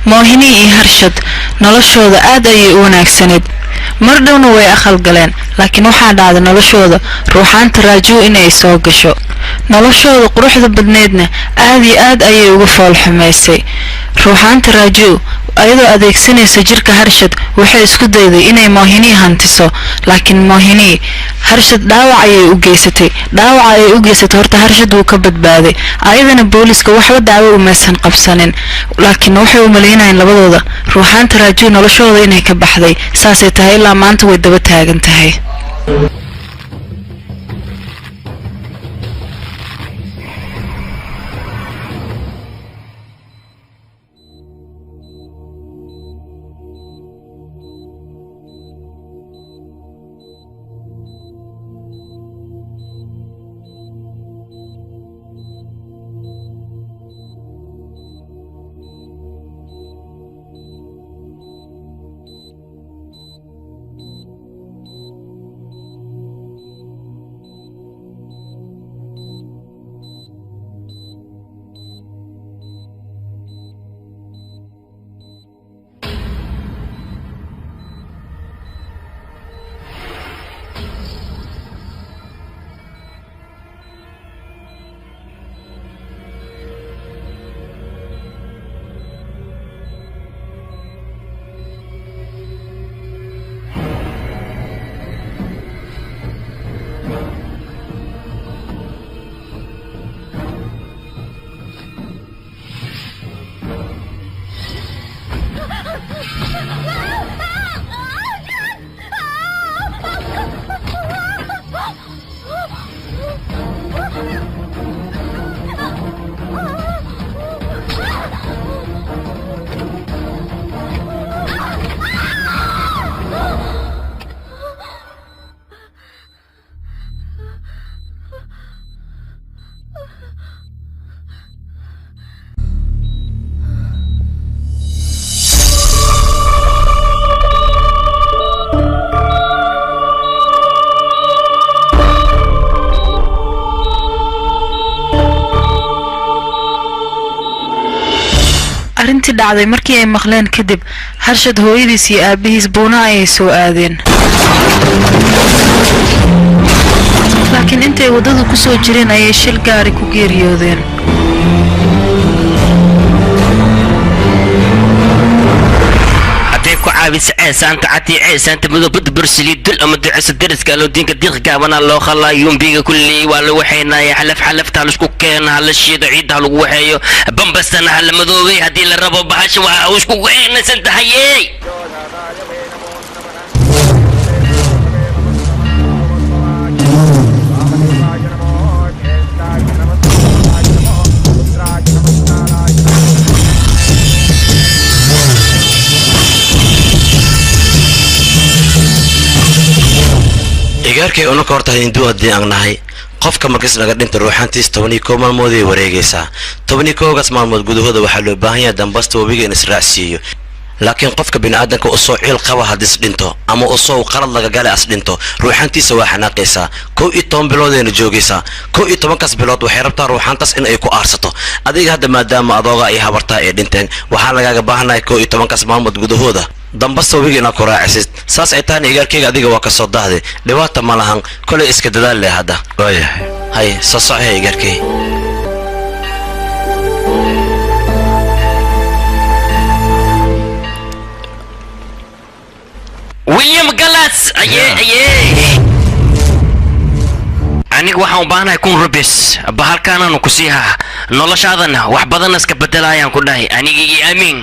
Mohini iyo Harshad noloshooda aad ayay u wanaagsaneed mardhowna way aqal galeen laakiin waxaa dhacday noloshooda ruuxaanta Raju inay soo gasho noloshooda quruxda badneedna aad iyo aad ayay uga fool xumaysay ruuxaanta Raju ayadoo adeegsanaysa jirka Harshad waxay isku dayday inay Mohini hantiso laakiin Mohini Harshad dhaawac ayay u geysatay horta Harshad uu ka badbaaday ayadana booliska waxba daawo uma san qabsanin laakiin waxay u maleynayeen labadooda ruuxaanta Raju noloshooda inay ka baxday saasay tahay ilaa maanta way daba taagan tahay arintii dhacday markii ay maqleen kadib Harshad hooyadiis iyo aabihiis buuna ay soo aadeen laakiin intay wadada ku soo jireen ayay shil gaari ku geeriyoodeen عابس عيسان تعتي عيسان تمدو برسلي دل أما دعس الدرس قالوا دينك ديق قابنا الله خلا يوم بيجا كلي والو وحينا يا حلف تعالوا كوكين على الشيء عيد على وحيو بمبستنا على مذوبي هدي للربو بحش وش كوكين سنت هيي إيجاركي أنا كورتها هندو أدي أغناهي قفك مركز نقدر أنت روح أنتي استوني كوما المودي وريجيسا توني كوجس مع المود جودو هذا وحلو باهية دمبست وبيجي نسرع سيو لكن قفك بين عدنك أصو عيل قوى هدس دينتو أما أصو قرض لقى جالي أصل دينتو روح أنتي سوا حناقيسا كو إتوم بلودين جوجيسا كو إتوم كاس بلود وحربتا روح أنتس إن أيكو أرسطو أديك هذا ما دام أضاغا إيها برتا إيدينتين وحالا باهنا كو إتوم كاس مع المود جودو هذا دمبست وبيجي ناكورا عسيس ساس عتاني إيجاركي أديك واكسو دهدي لواتا مالهان كل إسك دلال لي هذا هاي صحيح إيجاركي ويليام جلاس أيه أنيق waxaan u baahanahay kun rubis bahalkan aanu ku siihaa noloshaadana wax badan iska bedelayaan ku dhahay anigii aamin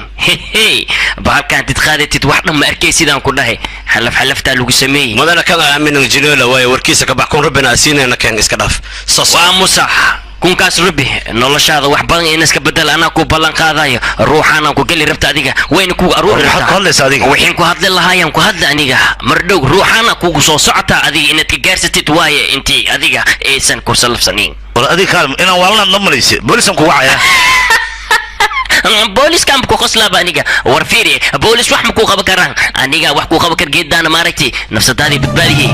bahalkan tidqaadatid wax dhan ma arkaysidaan ku dhahay xalafta lagu sameeyay madana kada aamin injineela way warkiisa ka bax kun rubina asiinayna kan iska dhaf waa musax kun kaas rubi noloshaada wax badan in iska bedel ana ku balan qaadayo ruuxana ku gali rabta adiga weyn ku aruur waxaan ku hadli lahaayeen ku hadla aniga mardhow ruuxana ku soo socota adiga inaad ka gaarsatid waaye intii adiga aysan ku salafsanin wala adiga kaalm ina walna dhamaysi boolisan ku wacaya بوليس كان بكو خصلا بانيجا ورفيري بوليس واحد مكو قبا كران انيجا واحد كو قبا كر جدا انا ماركتي نفس هذه بتبالي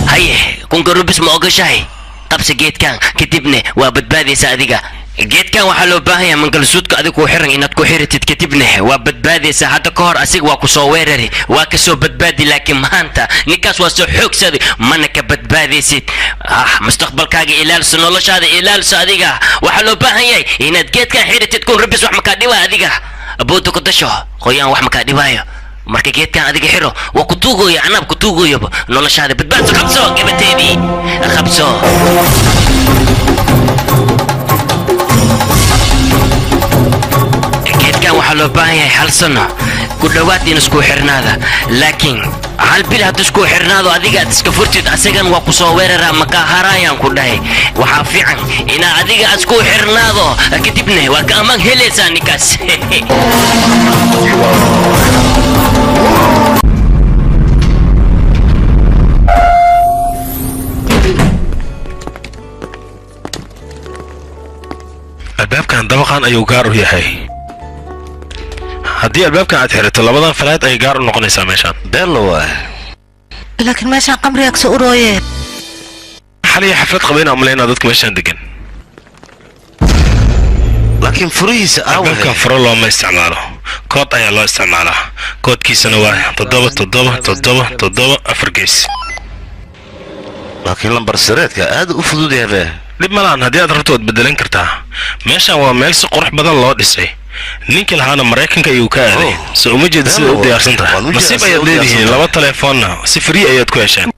هاي كون قرب اسمه اوغشاي قبس جيت كان كتبني وبتبالي ساديجا geedkan waxaa loo baahan yahay mangalsuudka adigu ku xiran inaad ku xiratid kadibna waa badbaadaysaa hadda ka hor asiga waa ku soo weerari waa ka soo badbaadi laakiin maanta ninkaas waa soo xoogsaday mana ka badbaadaysid mustaqbalkaaga ilaalso noloshaada ilaalso adiga waxaa loo baahan yahay inaad geedkan xiratid kun rabis wax makaa dhibaa adiga abooda ku dasho qoyaan wax makaa dhibaayo marka geedkan adiga xiro waa ku tuugooya anaab ku tuugooyaba noloshaada badbaadso qabso gabateedii qabso geedkan waxaa loo baahan yahay hal sano ku dhowaad in isku xirnaada laakiin hal bil hadd isku xirnaado adiga aad iska furtid asagan waa ku soo weeraraa makaa haraayaan ku dhahay waxaa fiican inaa adiga isku xirnaado kadibna waa ka ammaan helaysaa ninkaas albaabkan dabaqan ayuu gaar u yahay haddii albaabkan aad xirato labadan falaad ayay gaar u noqonaysaa meeshaan beellowa laakiin meeshaan qamriga soo urooye xaliya xaflad qabayna umaleynaa dadka meeshaan degan laakiin furihiisa albaabkan furo looma isticmaalo kood ayaa loo isticmaalaa koodkiisana waa 77774 gees laakiin lambar sireedka aad u fudud yahay dhib malaan haddii aad rabto waad bedelan kartaa meeshaan waa meel si qurux badan loo dhisay ninkii lahaana maraykanka ayuu ka aaday se uma jeeda sida u diyaarsan tahay nasiib ayaad leedihiin laba telefoonna si free ayaad ku heshaan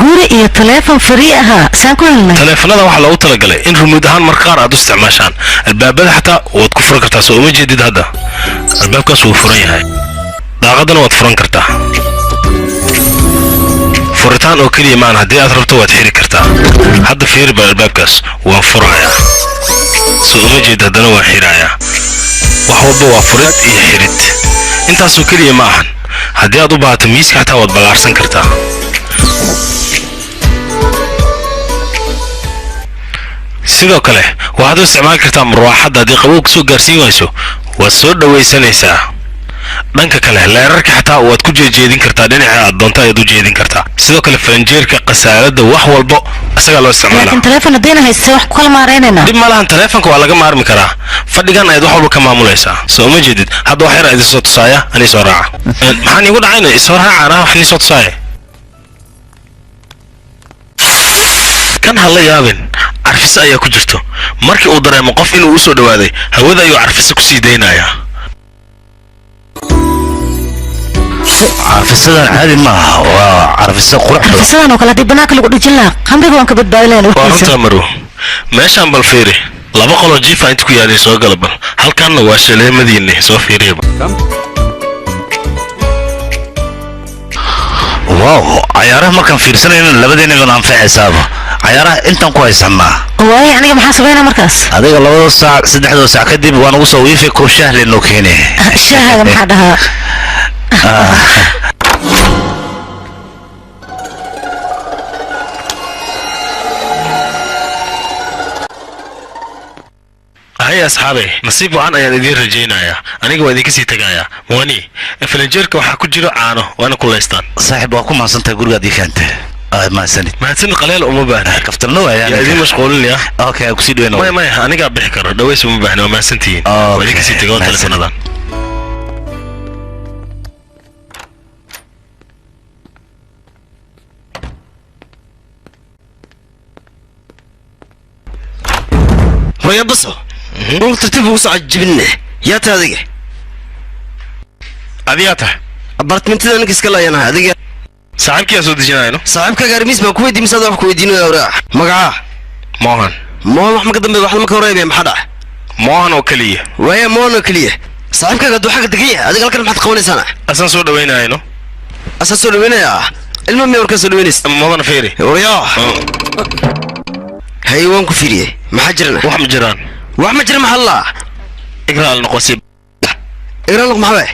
guri iyo teleefon free ahaa saan ku helnay teleefanada waxaa loogu talagalay in rumuud ahaan mar qaar aad u isticmaashaan albaabada xataa waad ku furan kartaa soo uma jeedid hadda albaabkaas wuu furan yahay daaqadana waad furan kartaa furitaan oo keliya maan haddii aad rabto waad xiri kartaa hadda fiiri baa albaabkaas waan furayaa soo uma jeed haddana waan xirayaa wax walba waa furid iyo xirid intaasoo keliya ma ahan haddii aad u baahato miiska xataa waad ballaarsan kartaa sidoo kale waxaad u isticmaali kartaa marwaaxadda haddii qabow kasoo gaarsiin wayso waad soo dhawaysanaysaa dhanka kale leerarka xataa waad ku jeedin kartaa dhinaca aad doonto ayaad u jeedin kartaa sidoo kale faranjeerka qasaalada wax walbo isagaa loo isticmaalaa laakiin teleefon haddayna haysta wax ku kala maaraynayna dib malahan teleefonka waa laga maarmi karaa fadhigan ayaad wax walba ka maamulaysaa soo uma jeedid hadda wax yar idin soo tusaaya anii soo raaca maxaan iigu dhacayna isoo raaca anaa wax nii soo tusaaya kan ha la yaabin carfise ayaa ku jirto markii uu dareemo qof inuu u soo dhawaaday hawada ayuu carfise ku sii daynayaa carfisadan caadi maaha waa carfisa qurux badan carfisadan oo kale haddii banaanka lagu dhijin lahaa qamriga waan ka badbaadilayn waa runtaa marow meeshaan bal fiiri laba qoloo jiifa inta ku yaalay soo gala bal halkaanna waa shaleemadiinni soo fiiriyaba wow cayaaraha markaan fiirsanayna labadeena baan anfacaysaaba cayaaraha intaan ku haysanaa waaye aniga maxaa sameynaa markaas adiga 2 saac 3 saac kadib waan ugu soo wiifi koob shaah leenoo keenay shaahaga maxaa dhahaa هيا أصحابي نصيب وعن أيان إدين رجينا أنا قوي ذيك سي تجايا مواني فلنجرك وحكو جرو عانو وأنا كل إستان صاحب وأكون مع سنتي قول قديك أنت ما سنت قليل أم بهنا كفترنا يعني إدين مشغولين يا أوكي أكسيد وين ما أنا قاعد بحكر دويس أم بهنا وما سنتين وذيك سي تجاون تلفون هذا ويا بصو قلت تبغى وصعد جبنه يا تاذيك أبياته أبارتمنت أنا كسكلا أنا هذيك صاحبك يا سودي جناينو صاحبك قارميس بكويدي مساعد بكويدينو يا وراح مقعاه موهن ما قدم بواحد ما كوري بيا محدا موهن وكليه ويا موهن وكليه صاحبك قد حاجة دقيقة هذيك الكلام حتى قولي سنة أساس سود ويناينو أساس سود وينايا المهم يورك سود وينيس موهن فيري ورياه هيوان كفيريه ما حجرنا وحم جيران وحم جيران محلا اقرا النقوسي اقرا لك محبه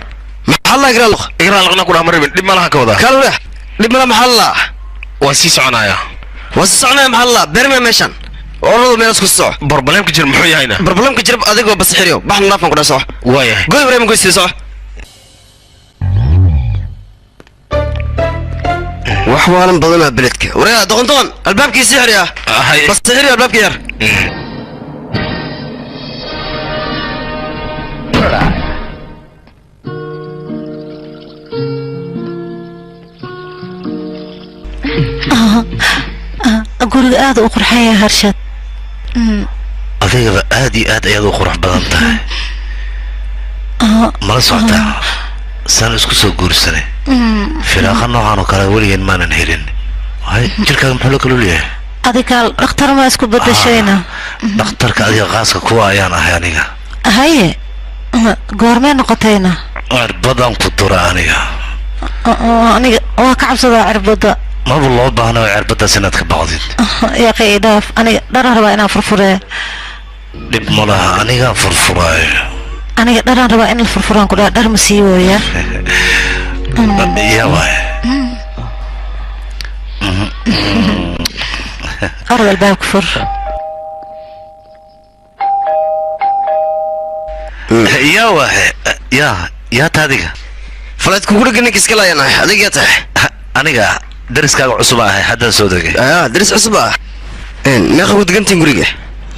محلا اقرا لك نقول امر دب ما لها كودا كله دب ما محلا واسي سعنايا محلا برمي ميشان orado meel isku soo barbalamka jir muxuu yahayna barbalamka jir adigoo bas xiriyo baxna naafan ku dhaso waayahay goy ibrahim goysi soo wax waalan badan beledka wareega doqontoon albaabkiisa xiriya bas xiriyo albaabka yar guriga aad u qurxaya harshad adigaba aad iyo aad ayaad u qurux badan tahay mala socotaa saan isku soo guursanay firaaqa noocan oo kale weligeen maanan helin jirkaaga muxuu la kaluu leeyahay adigaal dhakhtar ma isku bedeshayna dhakhtarka adiga qaaska kuwa ayaan ahay aniga haye goormee noqotayna cirbadan ku dura aniga waa ka cabsadaa cirbada maba loo baahna cirbadaas inaad ka baqdid yaqi dhaaf aniga dharan rabaa inaan furfuree dhib ma laha anigaa furfuraayo aniga dharan rabaa in la furfuraan ku dhaha dhar ma sii wooyaa yaa waay orod albaabka fur yaa waay yaa ta adiga falaadku guriga ninka iska laayanahay adiga yaa tahay aniga dariskaaga cusub ahay haddaan soo degay daris cusub ah meeqa ku degantiin guriga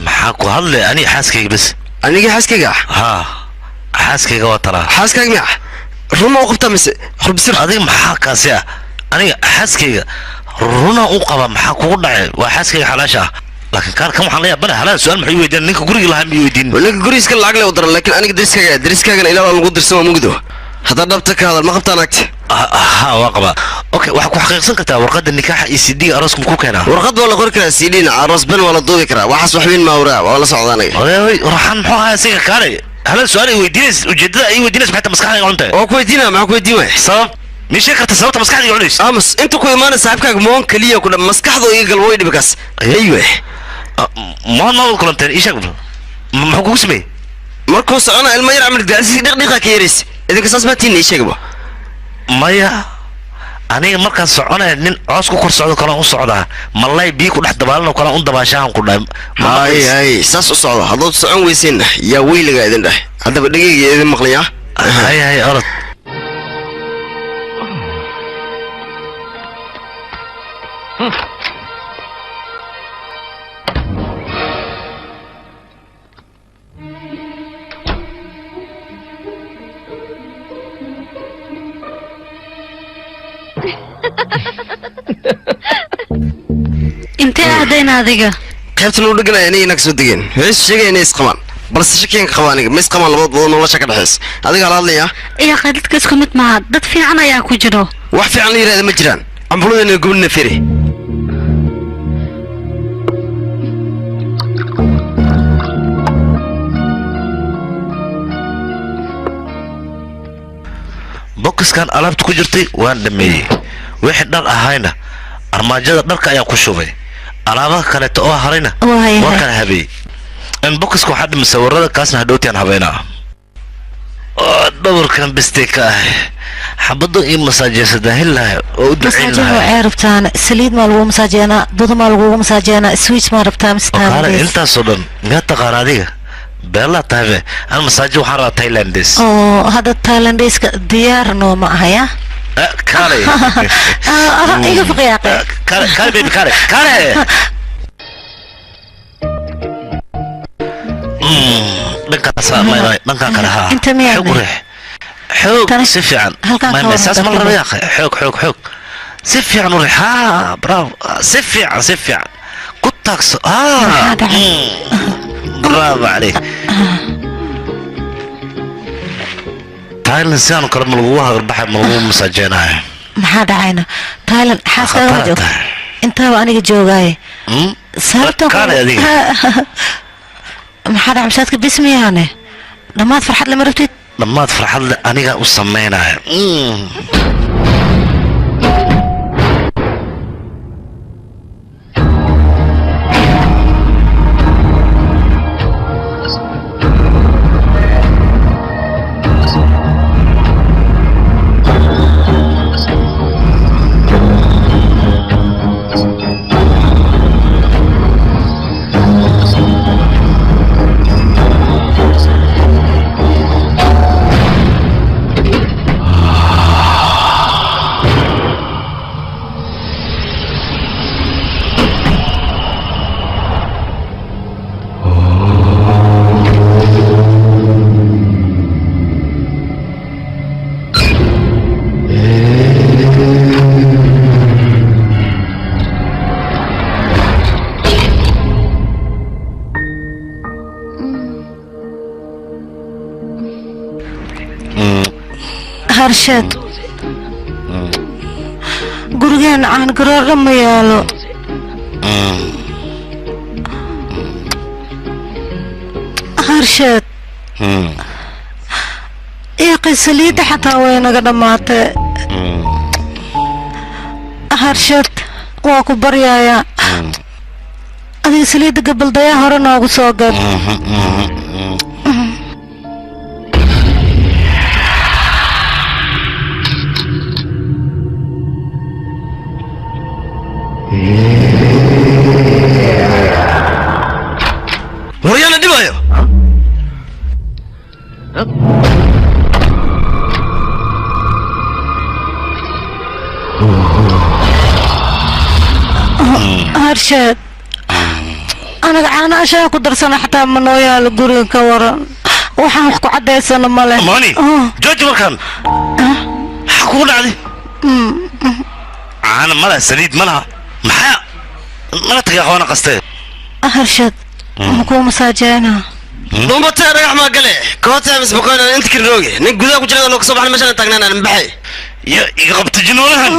maxaa ku hadlay aniga xaaskayga bas aniga xaaskayga haa xaaskayga waa talaa xaaskayga miya ruma u qabtaa mise xurbisir adiga maxaa kaasi ah aniga xaaskayga runa u qaba maxaa kugu dhacay waa xaaskayga xalaasha ah laakiin kaarkan waxaan la yaabana halaal su-aal maxay weydiin ninka guriga lahaa miyay weydiin ninka gurigiiska lacag le u daran laakiin aniga dariskaagana ilaa lagu dirsan waa mugido haddaa dhabta ka hadal ma qabtaan agti ها واقبة اوكي waxaa ku xaqiiqsan kartaa warqada nikaaxa iyo CD arooska ku keenaa warqad wala qori karaa CD na aroos ban wala duubi karaa waxaas wax weyn ma awraa wala socdaanay oday raxan muxuu ahaa siga kale hal su'aal ay weydiinaysa ujeedada ay weydiinaysa maxay maskaxdayga cunta oo ku weydiina ma ku weydiin way sabab مش كرت سوت مسكحة يقوليش أمس أنت كوي ما نسحبك مون كليه كنا مسكحة ضوي قلبوي دبكاس أيوه ما بقول أنت إيش أقول ما حكوا اسمي مركوس أنا المير عمل دقيقة دقيقة كيرس إذا كساس ما تيني إيش أقول مايا أنا مركز أنا نين عاسكو كرس عدو كلام الصعدة ملاي بيكو لحد بالنا وكلام أنت باشاهم كلهم هاي ساس الصعدة هذا صعون ويسين يا ويلي قاعدين ده هذا بدقيقة إذا مقلية هاي أرد انت اهدين هذيك قيبت نور دقنا يعني انك سودقين ايش شيء يعني اسقمان بس شكين قوانيك ما اسقمان لبض بدون ولا شكل حس هذيك على الله يا قيدتك اسكمت مع دد في عنا يا كجرو wax fiican la yiraahdo ma jiraan ambuladana gubna firi boxkan alaabta ku jirtay waan dhameeyay wixii dhar ahayna armaajada dharka ayaan ku shubay alaabaha kale oo harayna waan kala habeeyay in boxku waxa dhimay sawirada kaasna hadhowtaan habeynaa دوركان بستيكا حبضو إيه مساجسة هلا مساجنا عرفتان سليد مالو مساجنا بود مالو مساجنا سويتش ما ربطان مستان قال انت صدن ما تقارادية بلا تابع انا مساجو حرا تايلانديس هذا التايلانديس ديار نو ما هيا كاري ايه فقياقي كاري بيبي كاري دنكا كرها انت مين حوق سيف عن ما مساس مرة يا اخي حوق سيف عن ها برافو سيف عن كنت برافو عليك تايلاند سيانو كرم الغوها غربحة ملغوه مساجينها maxaa dhacayna Thailand xaaska joog inta aniga joogay sababta maxaa dhacaysaadka bismiyaane dhamaad farxad lama rabtid dhamaad farxad aniga u sameynaa harshad gurigaan caan garoorra ma yaalo harshad iiqi saliidda xataa way naga dhammaatay harshad waa ku baryayaa adiga saliidda gabaldayaa hore noogu soo gad waryaana dhibayo harshad anaga caanaashaa ku darsana xataa ma noo yaalo guriga ka waran waxaan wax ku caddaysana ma leh mani jooji markaan maxaa kugu dhacday caana ma laha saliid ma laha maxaa mana tagay aqoona qastee harshad ma kuu masaajeyna dhumbatee dhagax maa gale kootaa misbaqoyn aan inta kirrooge nin gudaha ku jirada loo kasoo baxay meeshaan taagnaan aan baxay ya iga qabta jinoolahan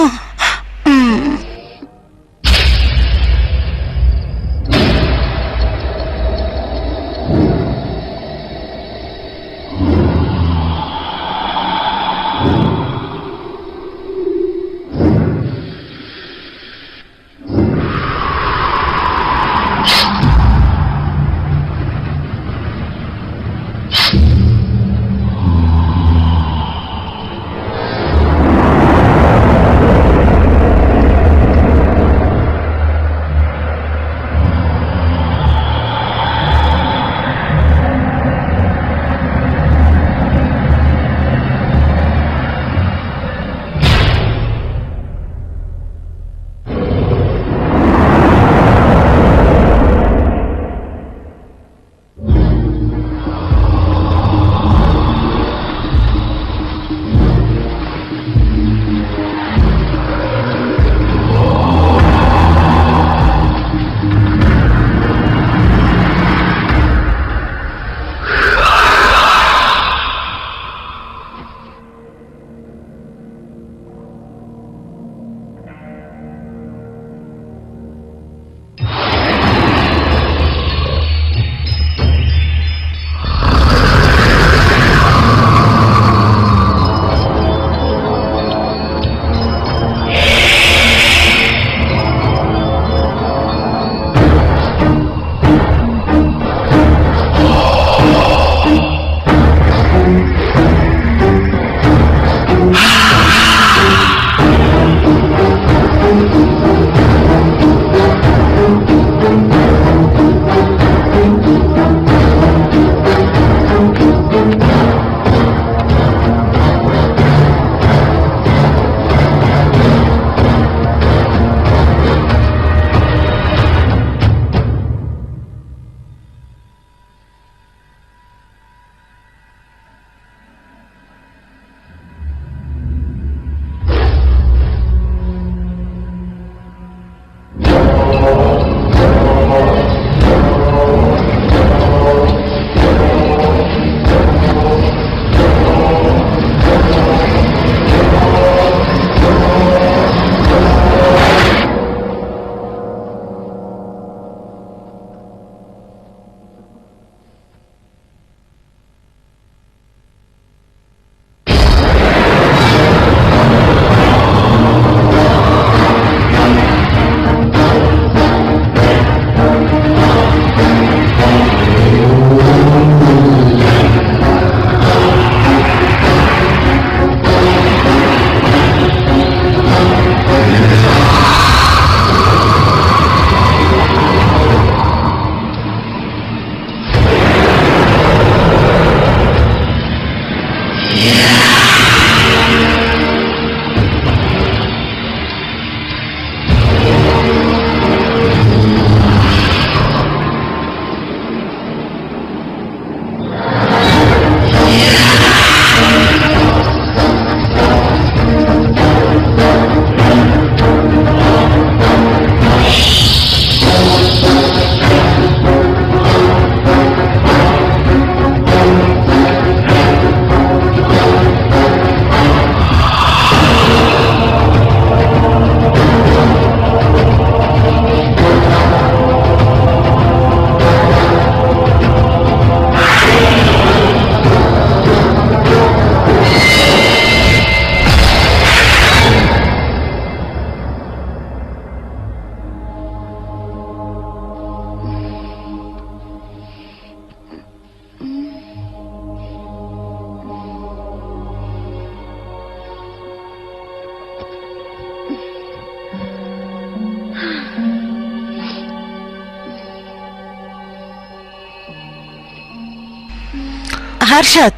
هرشد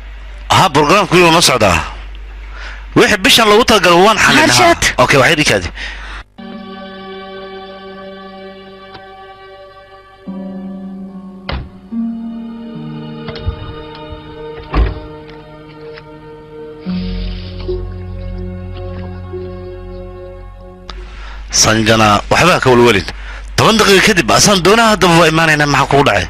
ها برنامج كله نص عدا واحد بيشان لو تلقى وان حلنا هرشد اوكي واحد كذا sanjana waxba ka walwalid 10 daqiiqo kadib asan doonaa hadda waa imaanayna maxaa ku dhacay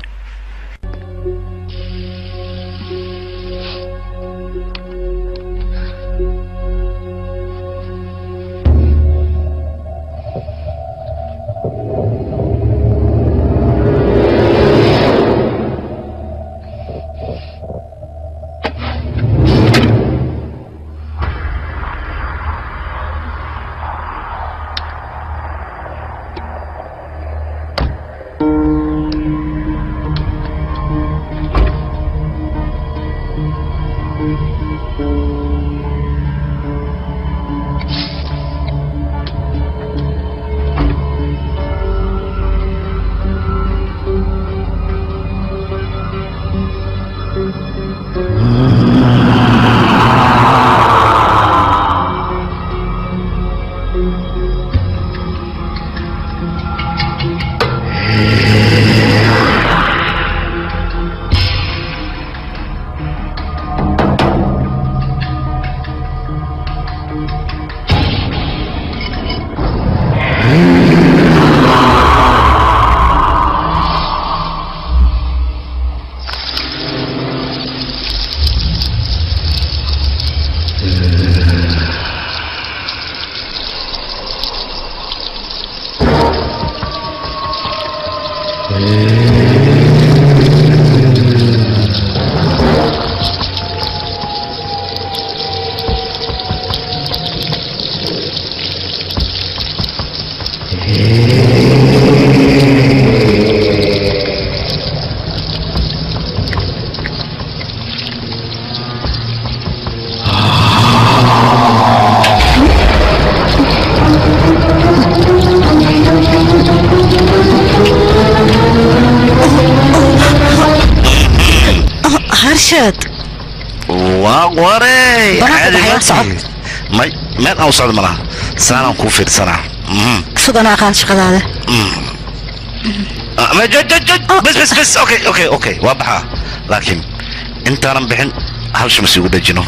هرشد واري ما اوصل مرة سنة كوفر سنة سودانا قال شغل هذا ما بس اوكي واضحة لكن انت انا بحن هلش مسيو دجنو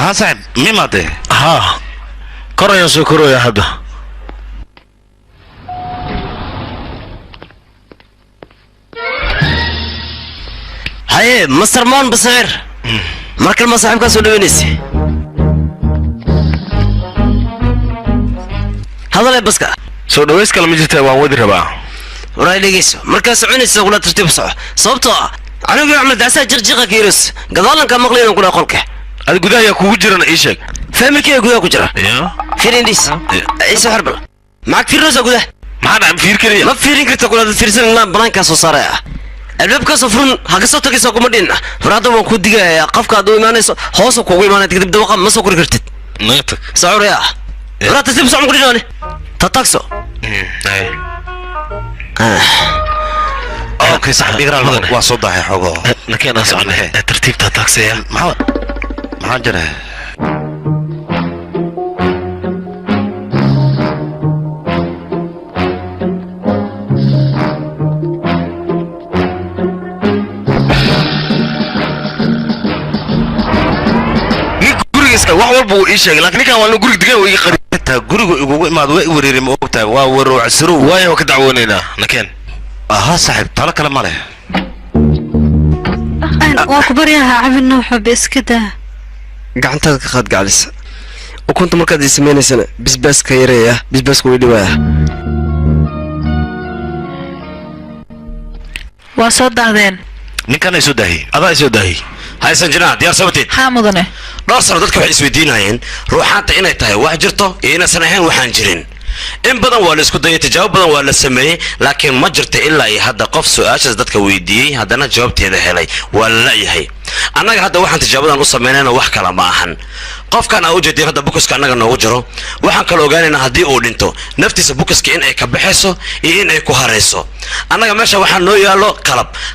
ها صاحب مين ماته ها كرو يا سكرو يا هذا هاي مستر مان بصير مركل ما صاحبك سودو وينيسي هذا اللي بسكا سو دويس كلام جيته وان ودي ربا وراي ليجيسو مركز عونيسو ولا ترتيب صح صوبته انا اعمل داسه جرجقه كيرس قدالن كان مقلين كنا قولك هذا gudaha ayaa kugu jiran ii sheeg familkii gudaha ku jira فيرينديس ايش حرب معك فيروس اقول معنا فير كريا ما فيرين كرت اقول فيرسن لا بلانكا سو صارا الباب كسفرن هكسو تكسو كومدين فرادو ما كوديغا قفكا دو ايمانيسو هوسو كوغو ايمانيت كدب دوقا ما سو كركرتد نيتك سعور يا فرات تسيب سعور كديناني تاتاكسو اي اوكي صح اقرا وصدح يا حوغو لكن انا سؤال ترتيب تاكسي ما جرى wax walba uu ii sheegay laakiin ninkan waa guriga degan way qari inta guriga ugu imaad way wareerim oo ogtahay waa waruuc suru waayo ka dacwoonayna nakeen aha saaxib tala kale ma leh waa ku baryaha cabin wuxuu biskada gacantaada ka qaad gaclis ukunta markaad ii samaynaysana bisbaaska yareeya bisbaaska way dhiwaaya waa soo daadeen ninkan ay soo daahi adaa soo daahi haysan jinaa diyaar sabatid haa mudane dhowr sano dadka waxay isweydiinayeen ruuxaanta inay tahay wax jirto iyo inaysan ahayn waxaan jirin in badan waa la isku dayay tijaabo badan waa la sameeyey laakiin ma jirta ilaa iyo hadda qof su-aashaas dadka weydiiyey haddana jawaabteeda helay waa la la'yahay annaga hadda waxaan tijaabadan u samaynayna wax kala ma ahan qofkan aa u jeedin hadda bukuska annaga noogu jiro waxaan kala ogaanaynaa haddii uu dhinto naftiisa bukuska in ay ka baxayso iyo in ay ku harayso annaga meesha waxaa noo yaallo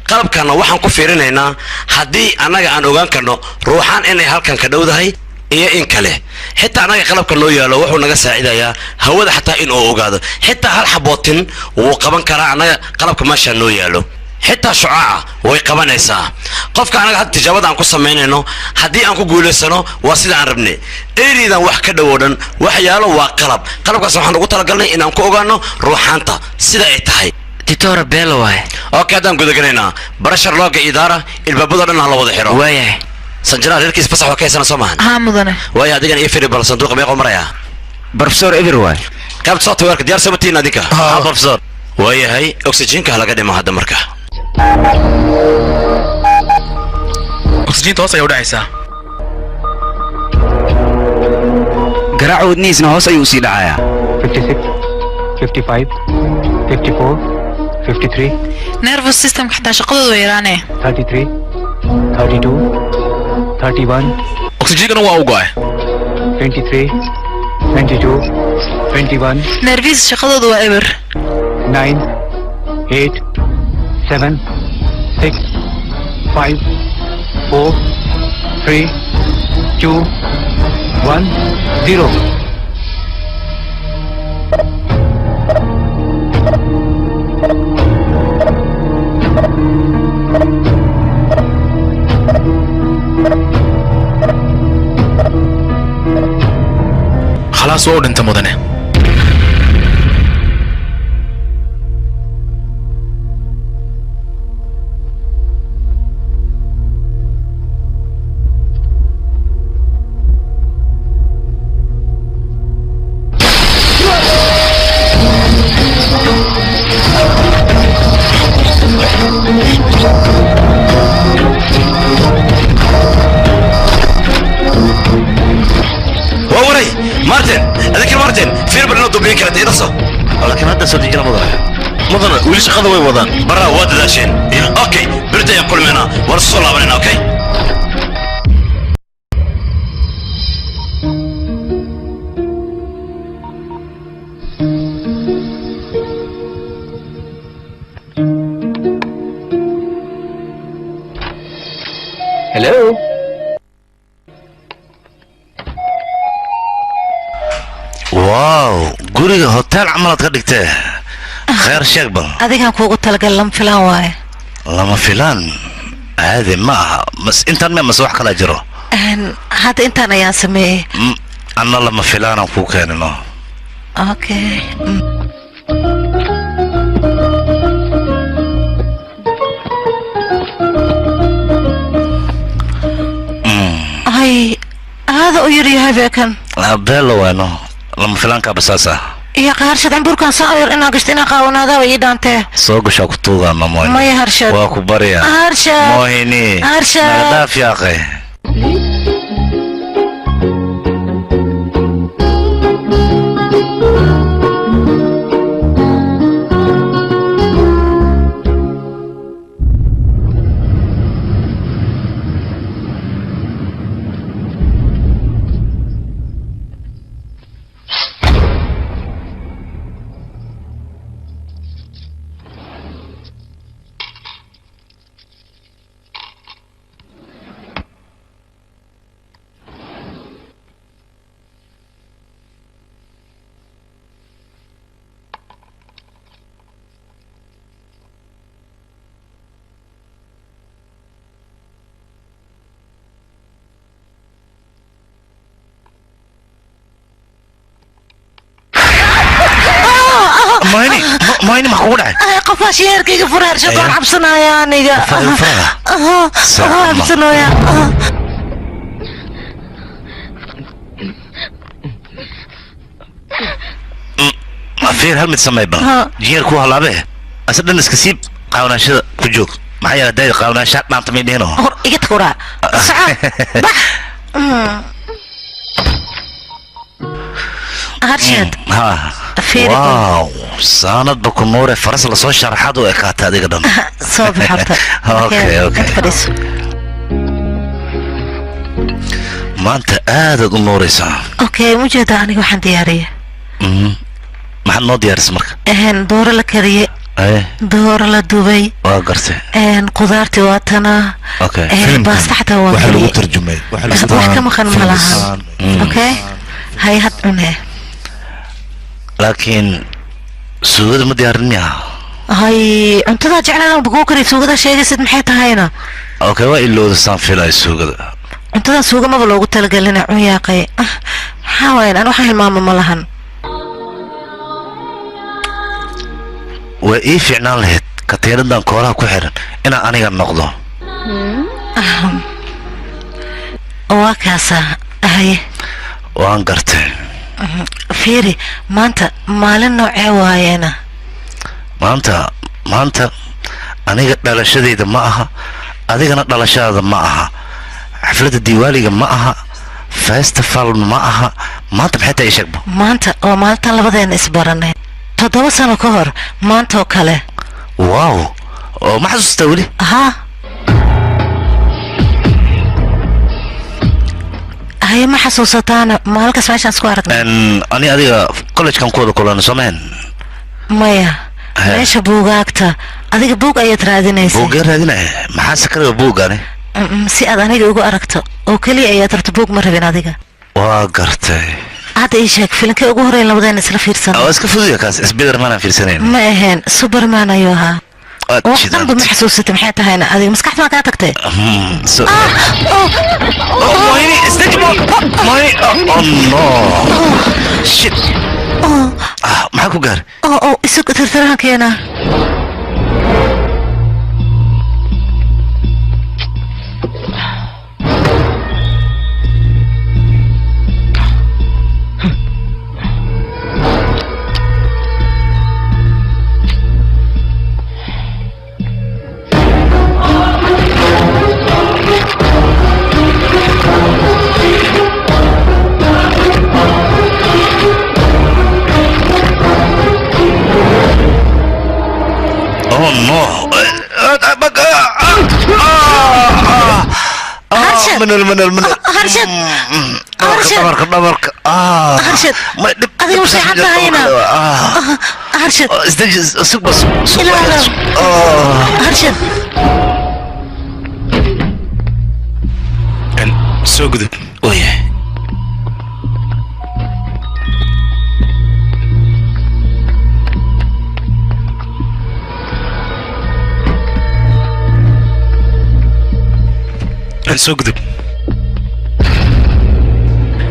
qalabkana waxaan ku fiirinaynaa haddii annaga aan ogaan karno ruuxaan inay halkan ka dhowdahay iyo in kale xitaa annaga qalabka noo yaallo wuxuu naga saacidayaa hawada xataa in uu ogaado xitaa hal xabootin wuu qaban karaa annaga qalabka meeshaa noo yaallo xitaa shucaaca way qabanaysaa qofka annaga hadda tijaabada aan ku samaynayno haddii aan ku guulaysano waa sida aan rabnay eridan wax ka dhowow dhan waxyaalo waa qalabkaas waxaan ugu talagalnay inaan ku ogaano ruuxaanta sida ay tahay titora beelo waaye okay haddaan gudagalaynaa barashar looga idaara ilbaabado dhan ha la wada xiro waayahay sanjiraal reerkiis fasax waa ka haysana soo maahan haa mudane waayo adigana ii firi bal sanduuqa meeqoo maraya professor everywhere qaybta soo taweerka diyaar sabatiin adinka ها بروفيسور waayahay oxygenka ha laga dhimo hadda marka oxygen toos ayaa u dhacaysaa garaaca wadnihiisna hoos ayuu sii dhacayaa 56 55 54 53 nervous system xataa shaqadooda way yaraanee 33 32 31 oxygenkana waa u go'ay 23 22 21 nervis shaqadooda waa eber 9 8 7 6 5 4 3 2 1 0 khalaas waa u dhinta mudane مارتن فين برنو دوبلين كانت ايه نصه لكن هذا صديق كلام مدن وليش قضوا ويودان برا واد داشين اوكي بردا يقول منا ورسول الله علينا اوكي hello واو guriga hotel camal ka dhigtay khayr sheeg bal adiga kuugu talagal lama filaan waaye lama filaan caadi ma aha mas intaan ma wax kala jiro hadda intaan ayaan sameeyay anna lama filaan aan ku keenino okay ay hada u yiri habeekan abelo wano lama filaan ka basaasa يا قارشة عمبوركان صاير إنا قشتنا قاونا ذا ويدانته سوق شاكتوغا ماموين ما يهرشد واكو بريا هرشد موهيني هرشد ناداف يا أخي مايني ما كودا قفاش يركي فرار شو قال عبسنا يا نيجا عبسنا يا فين هل متسمى بقى جير كوها لابه أصدق الناس كسيب قاونا شو كجوك معايا داي قاونا شات نام تمينينه إيه تقولها ساعة هرشد ها واو ساند بكون نور فرس لصو شرحات وإكات هذه قدام صوب حرطة اوكي ما انت قاعد نوريسا اوكي موجودة أنا وحن ديارية ما حد نو ديار اسمك دور لكريه دور لدبي قرتي قدرتي واتنا اوكي بس تحت هو وحلو ترجمي وحكم خن ملها اوكي هاي هتونه لكن سوود مديارنيا هاي انت ذا جعلنا بقوكري سوق شيء سد محيطها هنا اوكي وإلو دستان في لاي سوق انت ذا سوق ما بلوغ تلقى لنا عياقي حاوين انا وحي الماما ملهن وإيه فعنا لهت كتير دان كورها كحرن إنا أنا النقضة وكاسة هاي وانقرت فيري ما أنت مالن نوعي واينا ما أنت أنا قد دلشة دي معها أديك أنا دلشة معها حفلة الديوالي معها فيستفال معها ما أنت بحتى يشبه ما أنت لبدين إسبرني تدوى سنة كهر ما أنت وكاله واو ما حسوس تولي ها هاي ما حسوستانا ما هلك اسمعش اسكوارتنا أنا أديك كلش كم كود كلنا سمين مايا ليش بوغاكتا أديك بوغ أي ترادينيسي بوغ رادينه ما حاسكر بوغ أنا سي أنا يجو أركته وكلي أي ترت بوغ مرة بين أديك وقرتي هذا إيشك فيلم كي أقول هرين لبدين نسلا فيرسان أو إسكف ذي كاس سبيدر مان فيرسانين ما إهين سوبرمان أيوها وقتم بمحسوسة محيطها هنا هذه مسكحت ما كاتكتي مايني استجمع مايني الله شيت معكو قار إسوك ترترها كينا من هرشد هرشد هذه مش حتى هنا هرشد استجز سوق هرشد سوق ذب ويه سوق ذب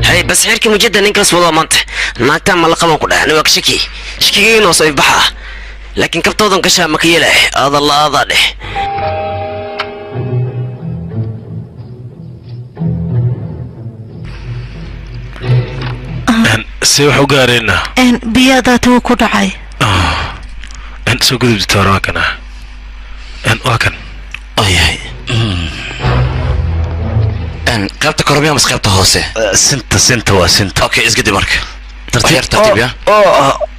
هاي بس حيركي مجدا ننكرس والله منطح ما تم ما لقمه كله أنا وكشكي شكيين وصيف بحا لكن كبتوضن كشا مكيله هذا الله هذا له سيوح وقارينا بياداته كدعي سوق ذب تراكنا واكن أي قيبتك كروبيا مس قيبتها هوسه سنت وسنت اوكي اسقدي مرك ترتيب يا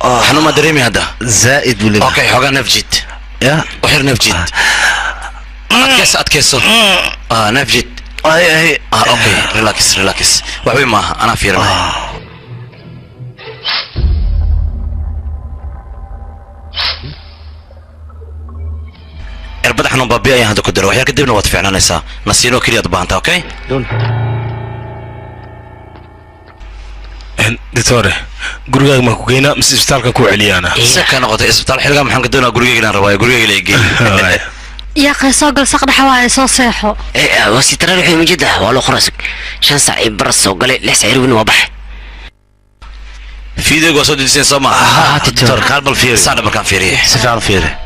حنو ما دريمي هذا زائد ولا اوكي حوغا نفجد يا وحير نفجد اتكسو نفجد اي اوكي ريلاكس وحبي معها انا في رمي اربد حنو بابي اي هذا كدر وحير كدبنا وتفعنا نسا نسينو كليا طبانتا اوكي دكتور gurigaaga ma ku geynaa mise isbitaalka ku celiyaana saka noqotay isbitaal xilliga maxaan ka doonaa gurigayga inaan rabaa gurigayga la geeyo يا أخي سوق الصقر حواي سو صيحو وسيترى روحي من جدة والله خرسك 5 ساعة برا السوق قال لي سعر وين وبح فيديو وصوت ديسين سما تيتور قلب الفيري صار مكان فيري سفعل فيري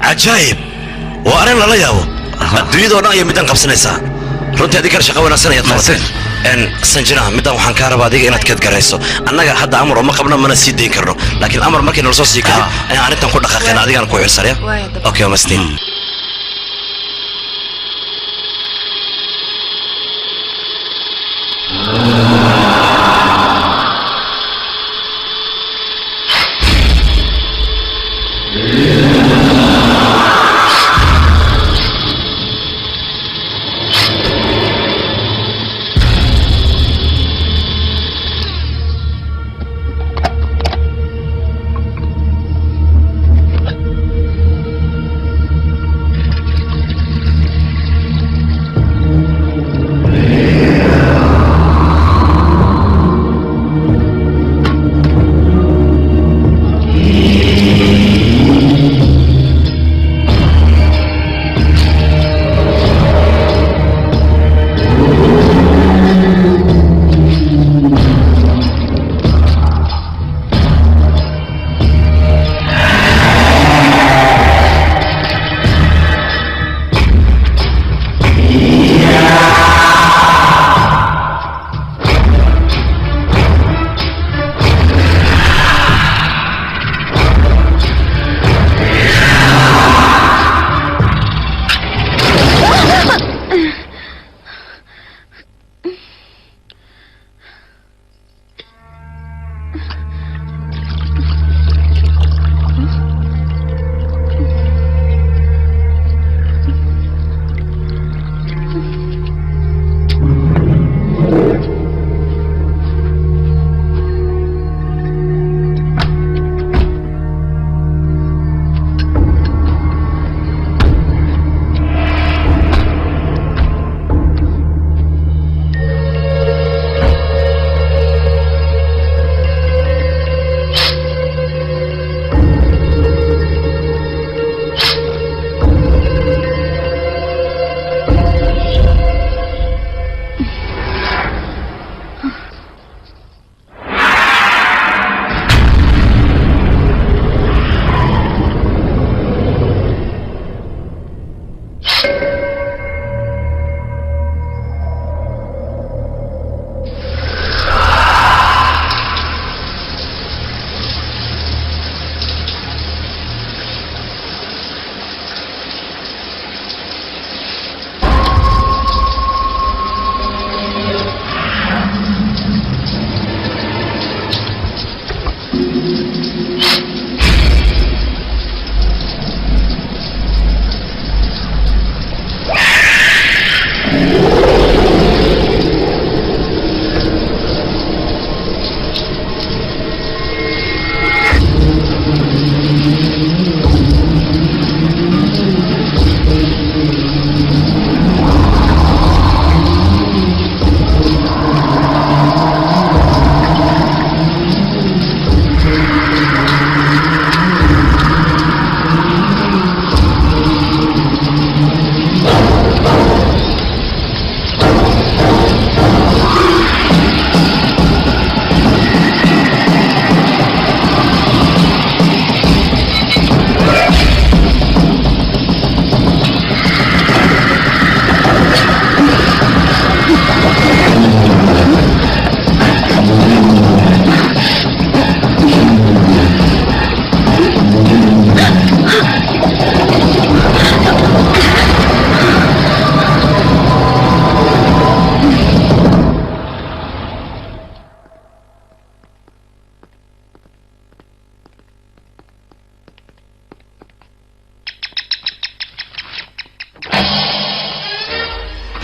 عجائب وأنا لا يابو الدنيا دونا يوم بدن قبسنيسا runtii adiga shaqo wanaagsan ayaad qabatay sanjina midaan waxaan ka rabaa adiga inaad kaad garayso annaga hadda amar ma qabno mana sii deyn karno laakiin amar markii nala soo sii kadib ayaan arrintan ku dhaqaaqayna adigana ku xilsaraya okay mastiin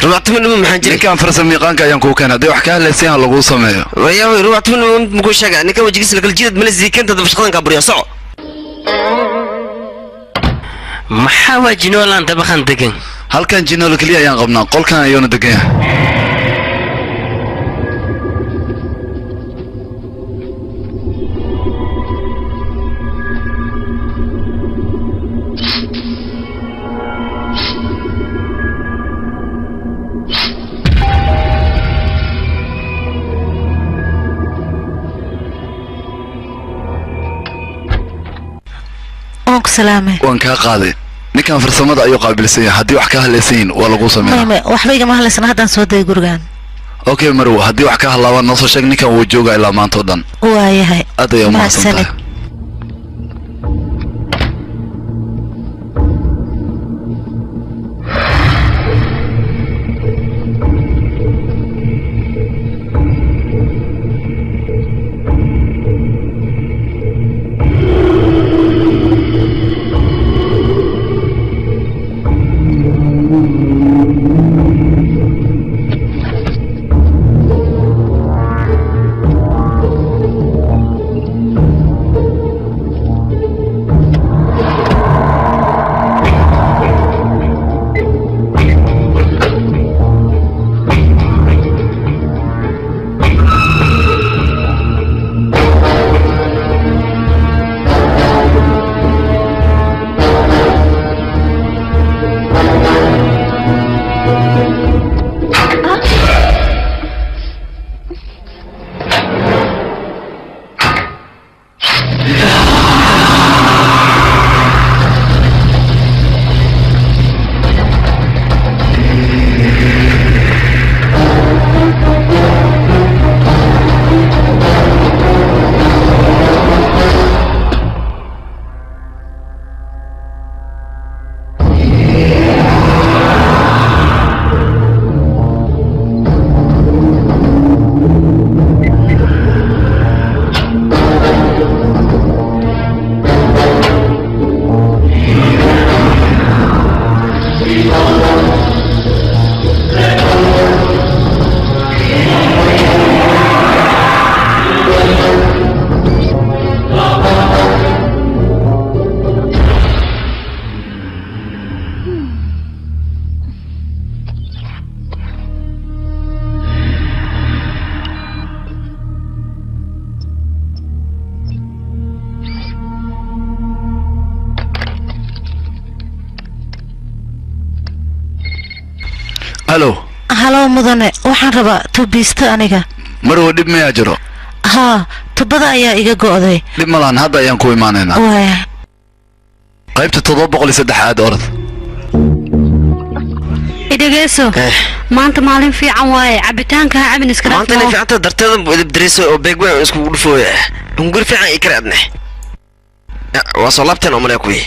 ربعت منهم محنجر كان فرس الميقان كان كوكان هذا وحكى له سيان لغو سميه ويا ربعت منهم مكو شقع نكا وجيس لك الجيد من الزي كنت دفش خلنا كبريا صعو محاوى جنولا انت بخان دقن هل كان جنول كليا يان قبنا قول كان يون دقن وانك سلامة waan kaa qaaday ninkan farsamada ayuu qaabilsan yahay haddii wax ka haleysan waa lagu sameeyaa ماما وحبيجي ما هلسنا هذا صوت يقرقان okay marwo haddii wax ka halaabaan noo soo sheeg ninkan wuu joogaa ilaa maanta oo dhan واي هاي aad ayaa مع umahadsan tahay السنة halo هلو مدن وحن ربا تبيست أنيقا marwo dhib mayaa jiro ها تبدا يا إيجا قوضي dhib malaan hadda ayaan ku imaanaynaa واي qaybta 703 orod idageyso maanta maalin fiican waaye cabitaanka ha cabin iska maanta inay fiicanta darteeda idibdiriso oo beegweyn isku dhufooya hunguri fiican ay kala adne waa soo laabteen oo malay kuwi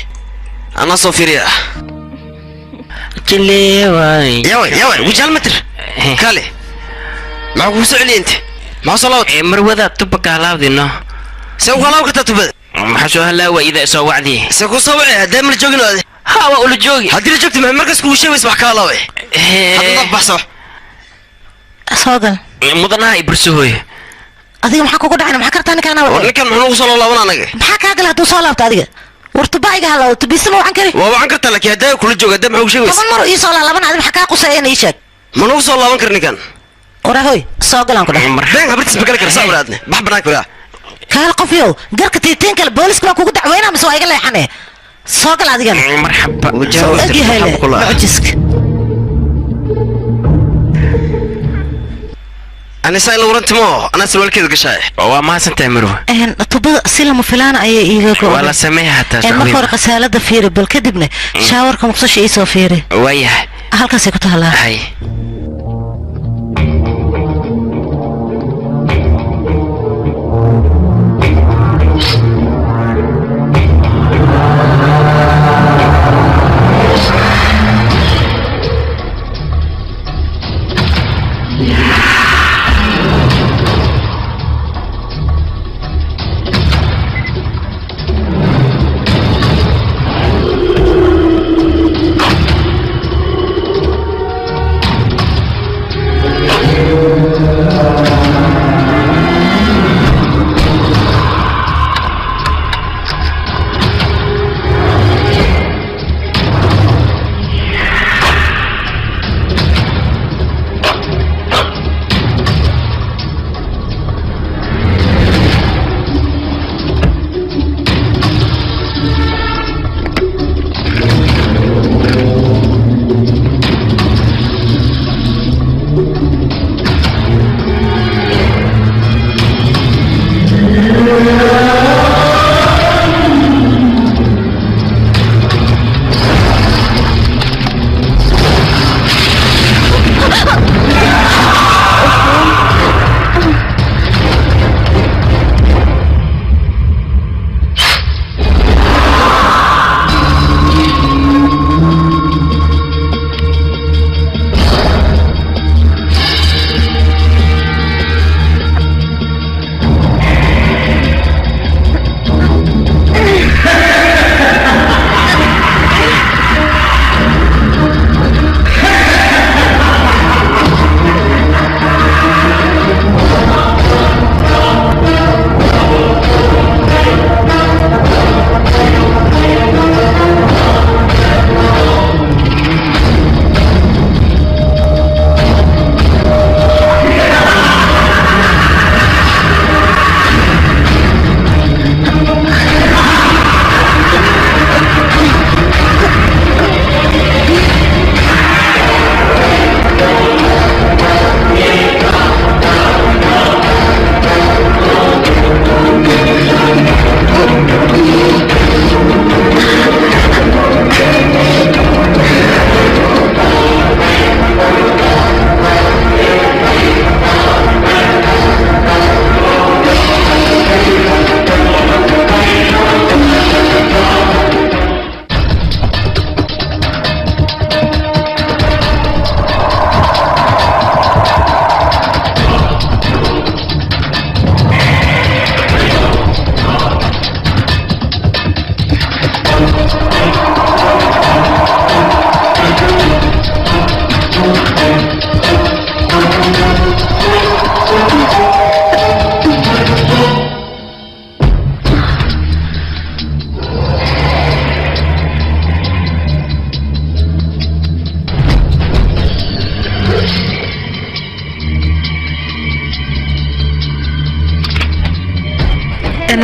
ana soo fiiriya jileeway yawa wajal matr kale ma ku soo celiyente ma soo laabad marwada tubka halaawdino soo kala ka tatubad maxaa soo halaawa ida soo wacdi soo ku soo wacay hadda mar joogin ha waa ula joogi haddii la joogto markaas ku sheegays wax kala laaway hadda baxso صاقل mudanaha ibrsuhoy adiga maxaa kugu dhacay maxaa kartaa ninkaan war ninkan muxuu ku soo laaban anaga maxaa ka gal haduu soo laabto adiga wartubaayiga halaw tubisma waxaan kari waa waxaan kartaa laakiin hadda kula jooga hadda maxuu sheegays toban mar ii soo laaban adiga maxaa ka qusayeen ii sheeg ma nagu soo laaban kar ninkan warahoy soo galaan ku dhahay been habartis bakal kar sabraadne bax banaan kara kaal qofyo garka tiitiin kale booliska waa kugu dacweynaa mise waa iga leexane soo gal adiga marxaba agi hele mucjiska أنا سائل ورنتمو أنا سوالك كذا قشاي وما سنتمرو tubada si lama filaan ayay iiga go'day wala sameeyaa taa marka hore qasaalada fiiri bal kadibna shaawarka muqdisho ii soo fiiri waayahay halkaas ay ku taallaa hay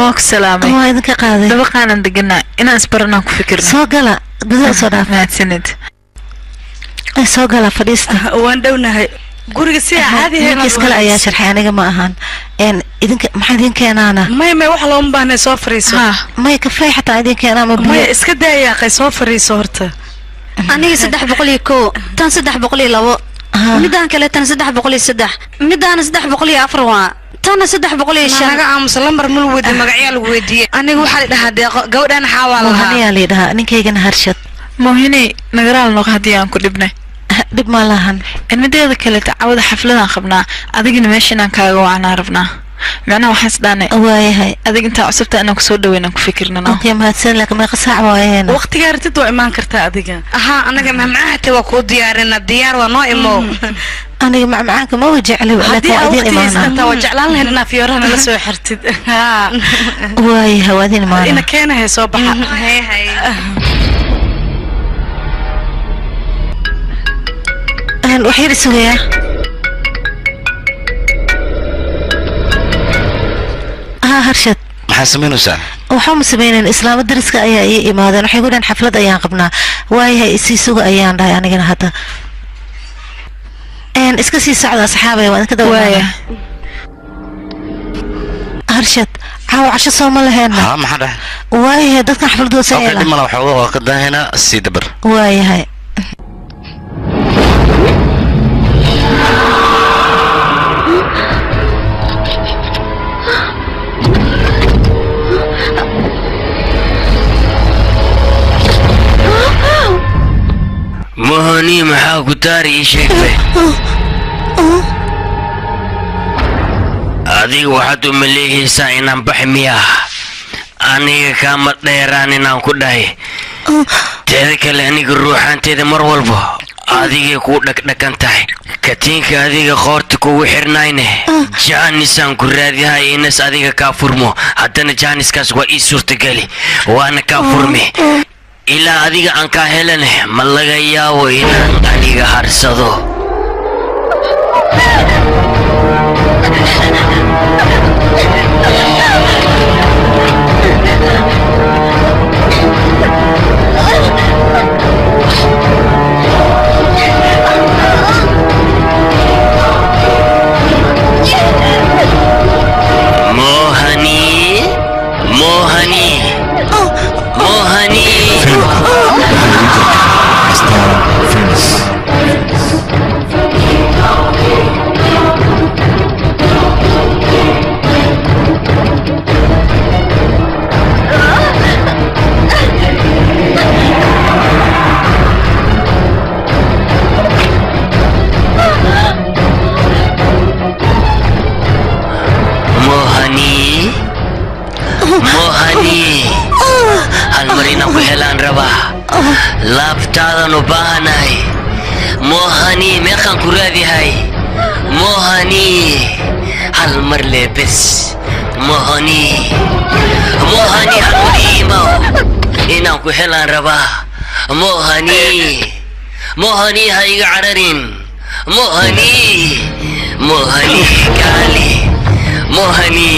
موك سلامي waa idinka qaaday dabaqaanan deganaa inaan isbaranaan ku fikirno soo gala gudaha soo dhaaf mahadsanid soo gala fadhiista waan dhownahay guriga si caadi ah ninka iskale ayaa sharxay aniga ma ahan idinka maxaa idin keenaana may wax looma baahnay soo fariiso may kafay xataa idin keenaa ma may iska daaya qay soo fariiso horta aniga 301 tan 302 midaan kale tan 303 midaan 304 waa tan 305 naga aamus lambar mul wadi magaciya lagu weydiiyay aniga waxa la dhahaa deeqo gabadhan xawaal lahaa aniga la dhahaa ninkaygana harshad moohinay nagaraal noq hadii aan ku dhibnay dhib ma lahan mideeda kale tacawada xafladan qabnaa adigina meeshan aan kaaga wacnaa rabnaa macnaha waxaan isdhaanay waayahay adig inta cusubta inaan ku soo dhaweyn aan ku fikirnano okay mahadsan laakiin ma qasaac waayeen waqtiga artid waa imaan kartaa adiga aha anaga macmacaata waa ku diyaarina diyaar waa noo imo aniga macmacaanka ma wajecli laakiin adin imaana waa jeclaan lahayd inaa fiyoorana la soo xirtid waayahay waa adin imaana ina keenahay soo baxa hay hay waxay risugayaa harshad maxaa samaynaysaa waxaa ma sameyneen islaamo dariska ayaa ii imaadeen waxay ku dhahan xaflad ayaan qabnaa waayahay isii suga ayaan dhahay anigana hadda iska sii socda asxaabay waan ka dawaaya harshad caawa casho soo ma laheena haa maxaa dhahay waayahay dadkan xafladooda sa okay dhimana waxooga waa ka daahaynaa sii dabar waayahay مهني محاك تاري شيكفي أديك واحد مليه ساينا بحمياه أني كامت ديراني نام كداي تذكر لأني الروحان تذي مرولبو أديك كودك دكانتاي كتينك أديك خورتك وحرناينه جانسان كرادي هاي إنس أديك كافرمو حتى جانس كاس وإيسور تقالي وأنا كافرمي ilaa adiga aan ka helane ma laga yaabo inaan aniga harsado laabtaadaan u baahanahay moohani meeqaan ku raadihay moohani hal mar lee bes moohani hal mar iimaw inaan ku helaan rabaa moohani ha iga cararin moohani kaali moohani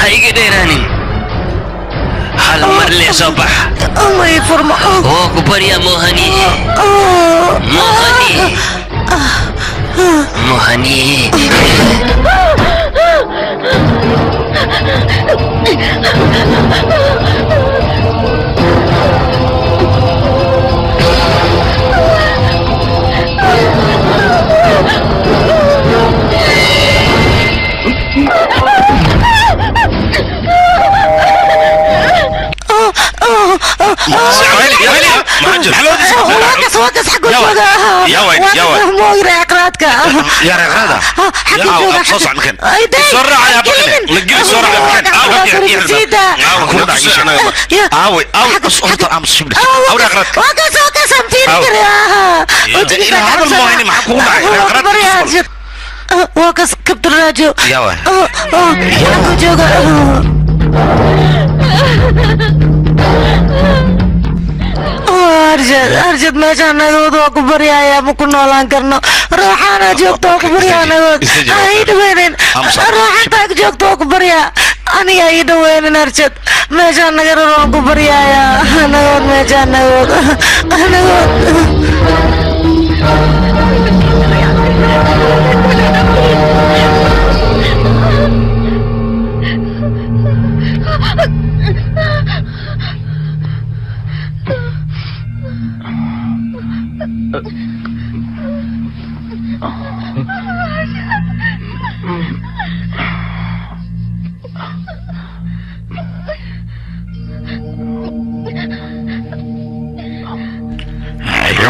هاي قديراني حال مرلي صباح الله يفرمه هو كبر يا موهني وقص حق يا وين مو رقراتك يا رقراده يا ابصص عن مكان بسرعه يا بكني لقي بسرعه يا مكان اوي اصوت امس شبلك او رقراتك وقص امتيني يا هذا المهم معك هو رقراتك وقص كبت الراجو يا وين يا جوجا أرجد ما كان نقود وكبريا يا مكون ولا كرنا روحنا جوكت وكبريا نقود هاي دوين روحنا جوكت وكبريا أنا هاي دوين أرجد ما كان نقول وكبريا يا نقود ما كان نقود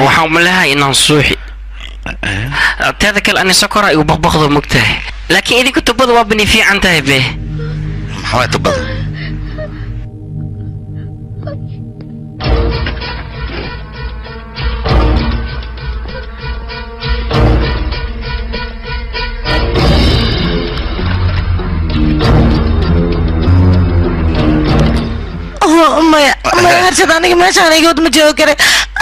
waxaan umaleeyahay inaan suuxi teeda kale ani sokora igu baqbaqdo mogtahay laakiin idinku tubada waa bani fiican tahay be maxaa tubada ما أرشد أنا ما شان يقود مجوكر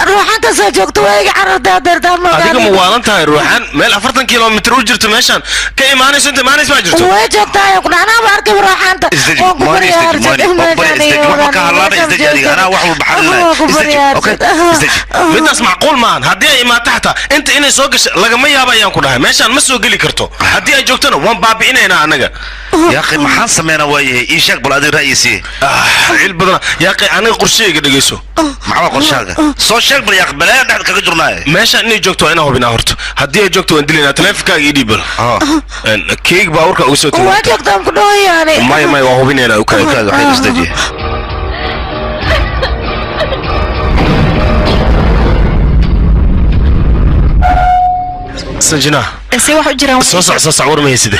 روحان تسجوك تويق عرض دار دار ما adiga ma waalan tahay ruuxan meel 40 kilomitir u jirto meeshan ka imaanayso inta imaanayso ma jirto way joogtaa kuna ana barkay ruuxan ta midaas macquul maahan haddii ay imaato xataa inta inay soo gasho lagama yaabo ayaan ku dhahay meeshaan ma soo geli karto haddii ay joogtana waan baabi'inaynaa anaga يا أخي ما حن سمينا وياه إيشك بلادي رئيسي عيل بدنا يا أخي أنا قرشيك دقيسو معه قرشاك سو شك بل يا أخي بلا نحن كجرنا ماشي أني جوكتو أنا هو بناهرت هدي جوكتو أندلينا تلفك يدي بل كيك باورك أو سوتو ما جوكتو كده يعني ما وهو بيننا وكذا وكذا حين استجي سجنا سي واحد جرا صوصع ورمي يسده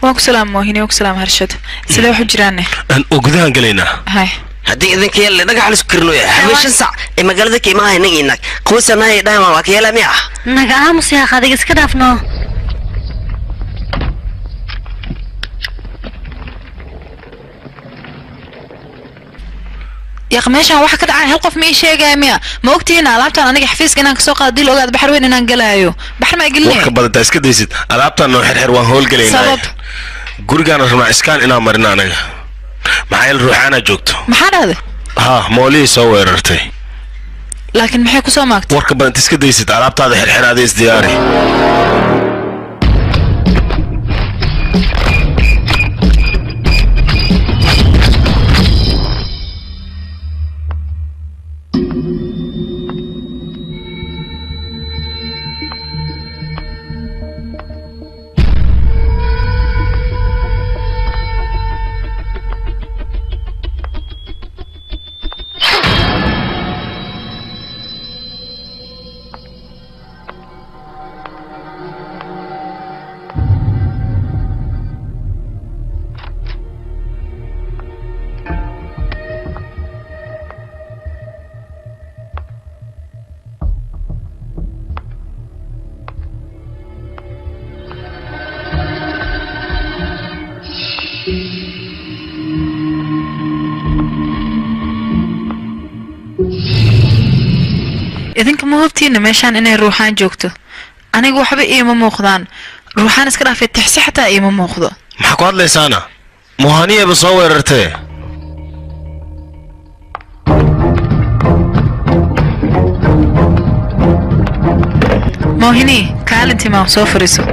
واكو سلام موهيني واكو سلام هرشد سيدا وحو جيرانه ان اوغدان غلينا هاي هدي اذن كيل دغ على سكرنو يا حبيش ساع اي مغالده كيما هي نغينك قوسنا هي دايما واكيلا ميا نغا امس يا خادق اسك دافنو يا قماشا waxa ka dhacay hal qof ma ii sheegay miya ma ogtiin alaabtan aniga xafiiska inaan ka soo qaadil ogaad baxar weyn inaan galaayo baxar ma galnay wax ka badanta iska daysid alaabtan noo xirxir waan hool galeynaa gurigaana rabnaa iskaan inaan marina anaga maxay ruuxana joogto maxaa dhahday moolii soo weerartay laakiin maxay ku soo maagtay warka badanta iska daysid alaabtaada xirxiraada is diyaari idinka ma hubtiin meeshaan inay ruuxaan joogto aniga waxba iima muuqdaan ruuxaan iska dhaafay tixsi xataa iima muuqdo maxaa ku hadlaysaana muhaniya ba soo weerartay موهني كالنتي ما soo fariiso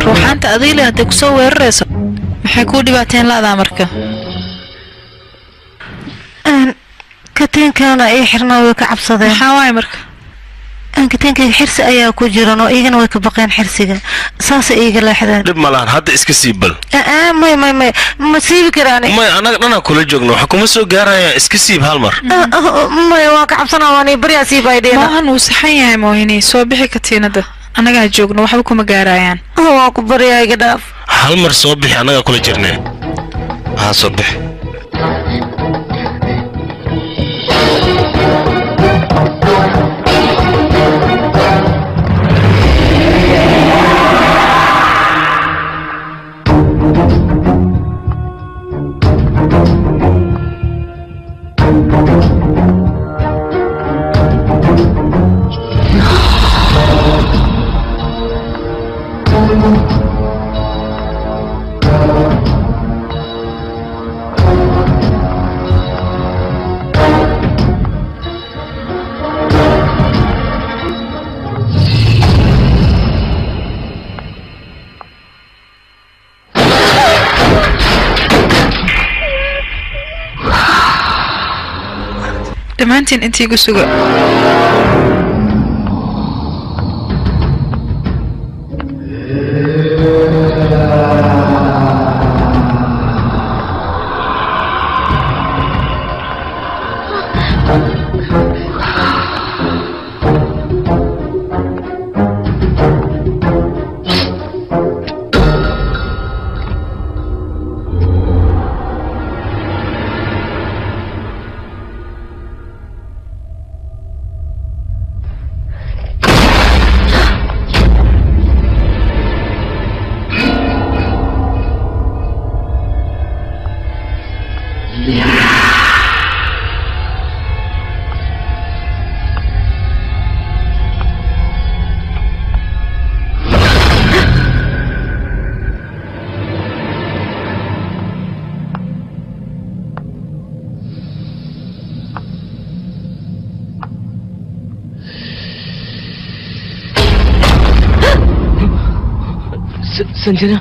ruuxaanta adiile hadday ku soo weerarayso maxay ku dhibaateen laadaa marka kateenkaana ay xirnaa way ka cabsadeen maxaa waay marka kateenkayga xirsi ayaa ku jiran oo iyagana way ka baqeen xirsiga saas iiga leexdeen dhib ma lahan hadda iska sii bal may ma siibi karaani may anaga dhana kula joogno waxa kuma soo gaaraya iska siib hal mar may waa ka cabsanaa waan bariyaa siibaydheena maahan uu saxan yahay moohini soo bixi katiinada anagaa joogno waxba kuma gaarayaan waa ku baryaa iga dhaaf hal mar soo bixi annaga kula jirnee haa soo bixi dhammaantiin intii ku suga Sanjana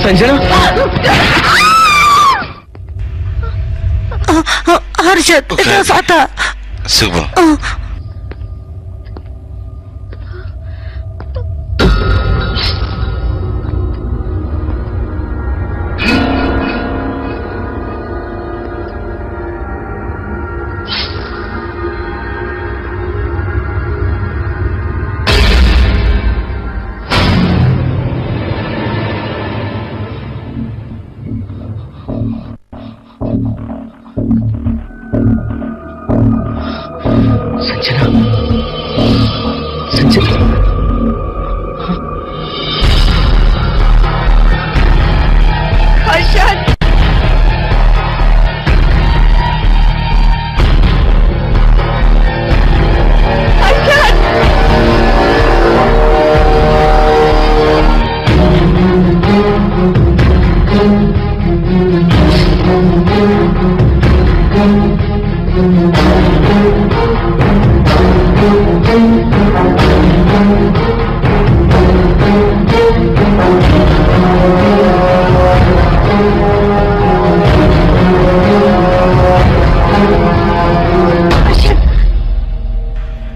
संजना هرشد إذا صعدت سيبه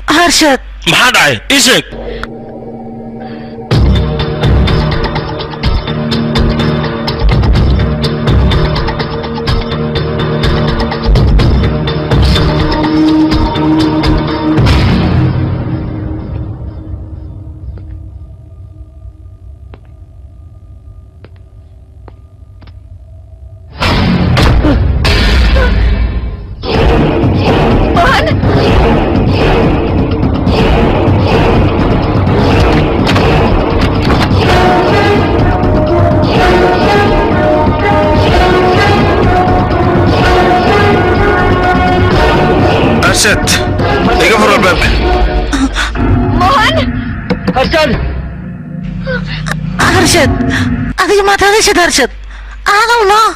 هرشد maxaa dhacay ii sheeg هرشد هذه ما تهديش هرشد هذا ما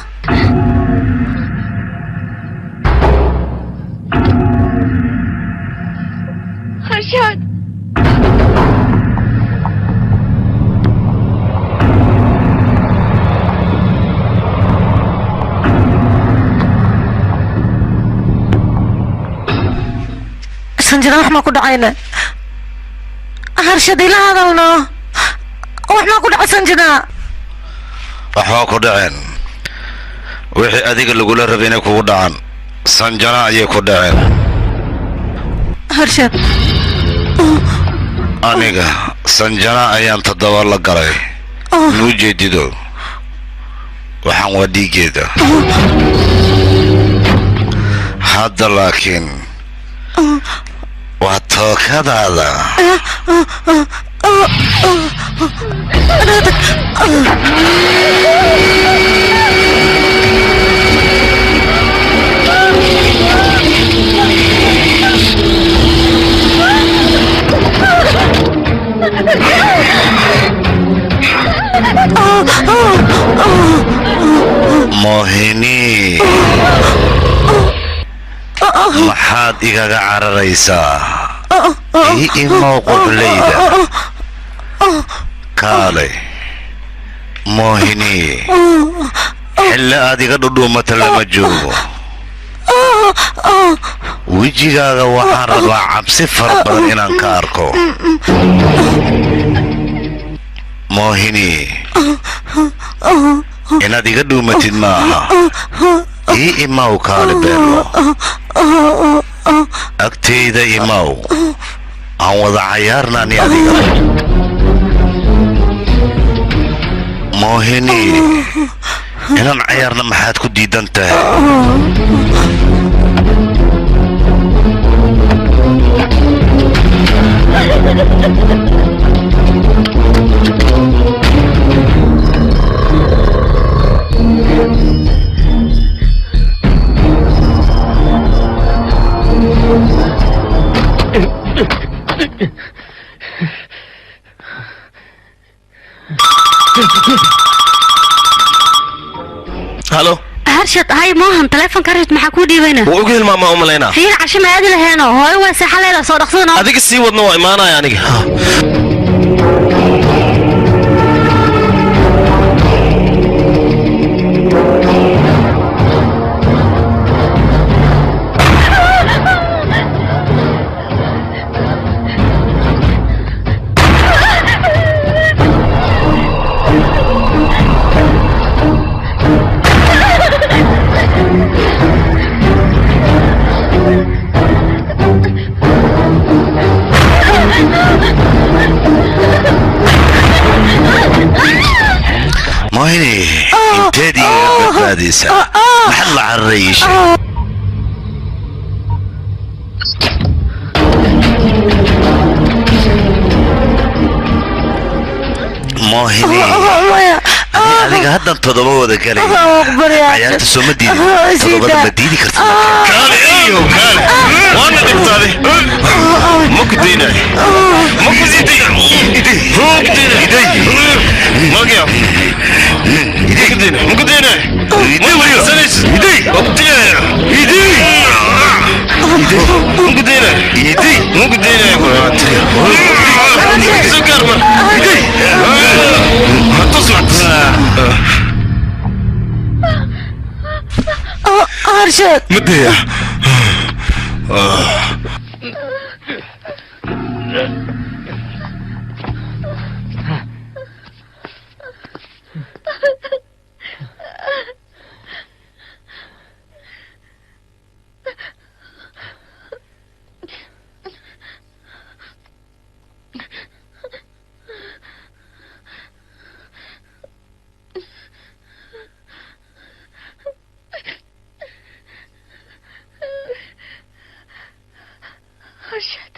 هرشد سنجنا وحما كود عينا هرشد إلى هذا ونا وحما كود سنجنا waxaa ku dhaceen wixii adiga lagula rabay inay kugu dhacaan sanjana ayay ku dhaceen هرشد aniga sanjana ayaan toddoba la galay nuu jeedido waxaan waa dhiigeeda hadda laakiin waa tookadaada Mohini maxaad igaga cararaysaa ii imow qoblayda kaale Mohini xilli aad iga dhudhuumata lama joogo wejigaaga waxaan rabaa cabsi fara badan inaan ka arko Mohini inaad iga dhuumatid maaha ii imaw kaale beelo agteyda imaw aan wada cayaarnaani adiga Mohini inaan cayaarna maxaad ku diidan tahay هلو هرشد هاي موهن تليفون كارت محكو ديبينا وأقول ماما أملينا فين عشان ما أدري هنا هو واسع ليلة صار خصونا هذيك السي ودنا إيمانا يعني Mohini inteedii iga badbaadaysa maxaad la cararaysa Mohini adiga haddan toddoba wada galay cayaarta soo ma diidin toddobada ma diidi karta kaale iyo kaale waana dhibtaaday maku diinay maku diiday magya maku diinay maku sanis optiya maku diinay maku diinay sugarman هرشد مدية هرشد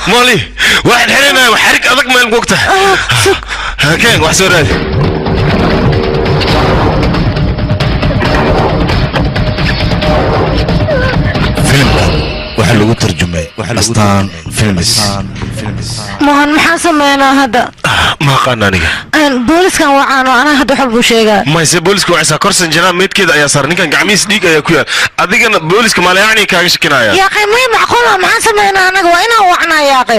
مالي واحد حرينا وحرك أذك ما يلقوكته هاكين وحسن رادي فيلم waxa lagu tarjumay astaan films mohan maxaa sameynaa hadda ma qananiga booliskan waxaan ana hadda xalbu sheegaa ma se booliska waxa korsan jira meedkeeda ayaa sar ninkan gacmiis dhiig ayaa ku yaal adigana booliska ma laayani kaaga shakinaya yaa qiimay macquul ah maxaa sameynaa anaga waa inaan wacnaa yaaqe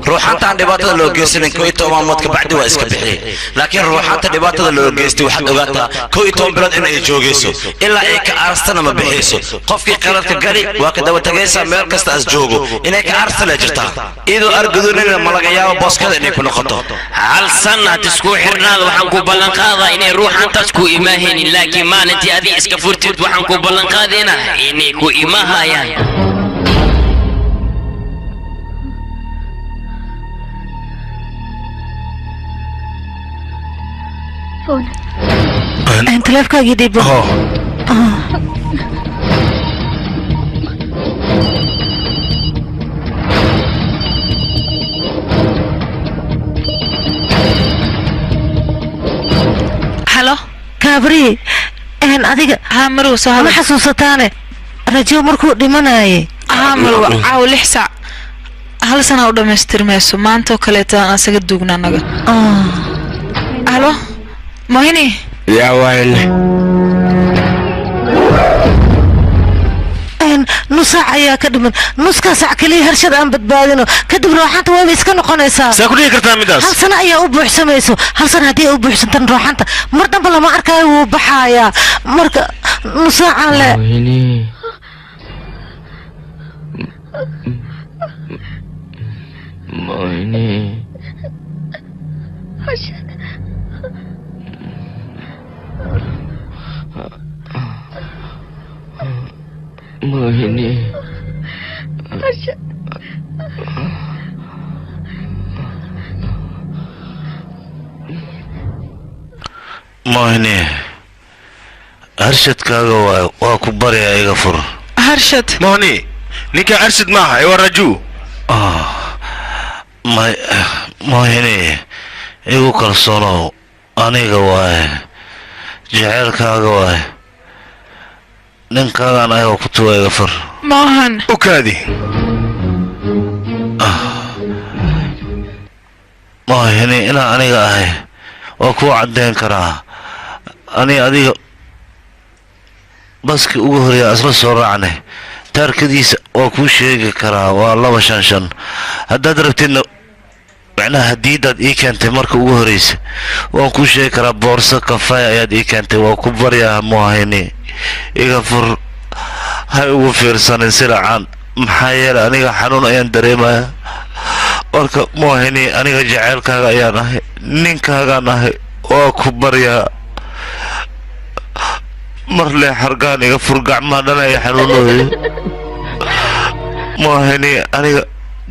ruuxanta dhibaatada loo geysanayn koo iyo 10 maalmood ka bacdi waa iska bixiyay laakiin ruuxanta dhibaatada loo geystay waxaad ogaataa koo iyo 10 bilood inay joogayso ilaa ay ka aarstana ma bixiyso qofkii qaladka gali waa ka daba tagaysaa meel kasta as joogo inay ka aarstana jirtaa iyadoo argudunina ma laga yaabo booskada inay ku noqoto hal sanad isku xirnaad waxaan ku ballan qaadaa inay ruuxantaas ku imaahaynin laakiin maalintii adii iska furtid waxaan ku ballan qaadaynaa inay ku imaahayaan انت لافكا جديد هلو كابري ان اديك هامرو سو ما حسوستانه رجو مركو دمناي هامرو عاو لحسا هل سنه u dhameystirmayso maanta kaleeta aan asaga duugna naga halo mohini يا ويل نص ساعة يا كدمن نص ساعة كلي هرشد أم بدبادينه كدب روحانته وين يسكن قنيسا ساكولي كرتا ميداس هل سنة يا أبو حسميسو هل سنة دي أبو حسن روحانته مرة بلا ما أركا وبحايا مرة نص ساعة لا مويني موهني موهني أرشد كاغا وكبر يا إيغفر هرشد موهني نيكا أرشد معها أيوة رجو موهني إيغو كالصونو أنيغا واي جعل كاغا واي ninkaaga anaga ku tuway gafar maahan ukaadi maahani ina aniga ahay waa ku cadeyn karaa ani adiga baski ugu horeeya asla soo raacnay taarkadiisa waa ku sheegi karaa waa 255 haddaad rabtidna macnaha hadiidaad ii keentay marka ugu horeysa waan ku sheegi karaa boorso kafay ayaad ii keentay waa ku baryaa maahani iga fur hay ugu fiirsanin silacaan maxaa yeelay aniga xanuun ayaan dareemayaa marka moohini aniga jaceylkaaga ayaan ahay ninkaagaan ahay waa ku baryaa mar lee xargaan iga fur gacmaha dhan ay xanuunooyo moohini aniga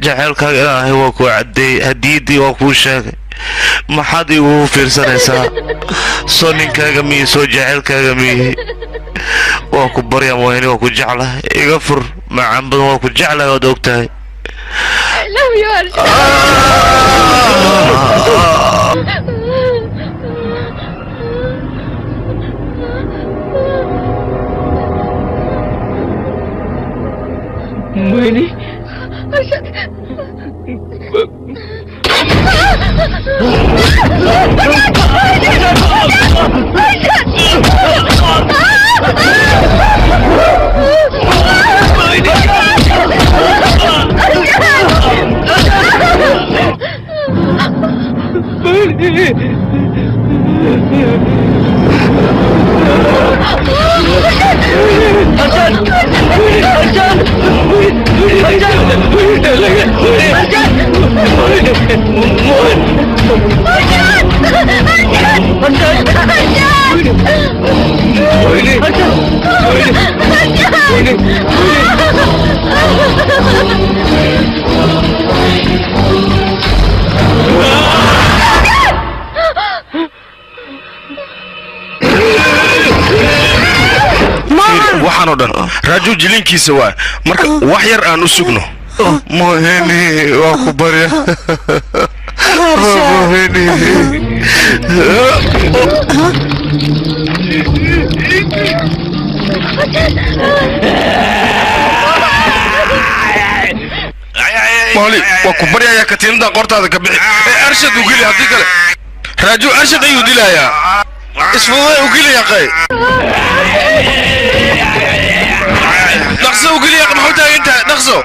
jaceylkaaga inaan ahay waa ku caddeeyey hadiidii waa kuu sheegay maxaad igu fiirsanaysaa soo ninkaaga miyi soo jaceylkaaga miyi waa ku baryaa moohini waa ku jeclahay iga fur macaan badan waa ku jeclahay waad ogtahay مويني waxaan oo dhan raaju jilinkiisa waa marka wax yar aan u sugno moheni waa ku barya moheni مالي وكبريا يا كتير دا قرطة هذا كبير أرشد وقولي هذي كله راجو أرشد أيو دي لا يا اسمه وقولي يا أخي نقصه وقولي يا أخي محوتها أنت نقصه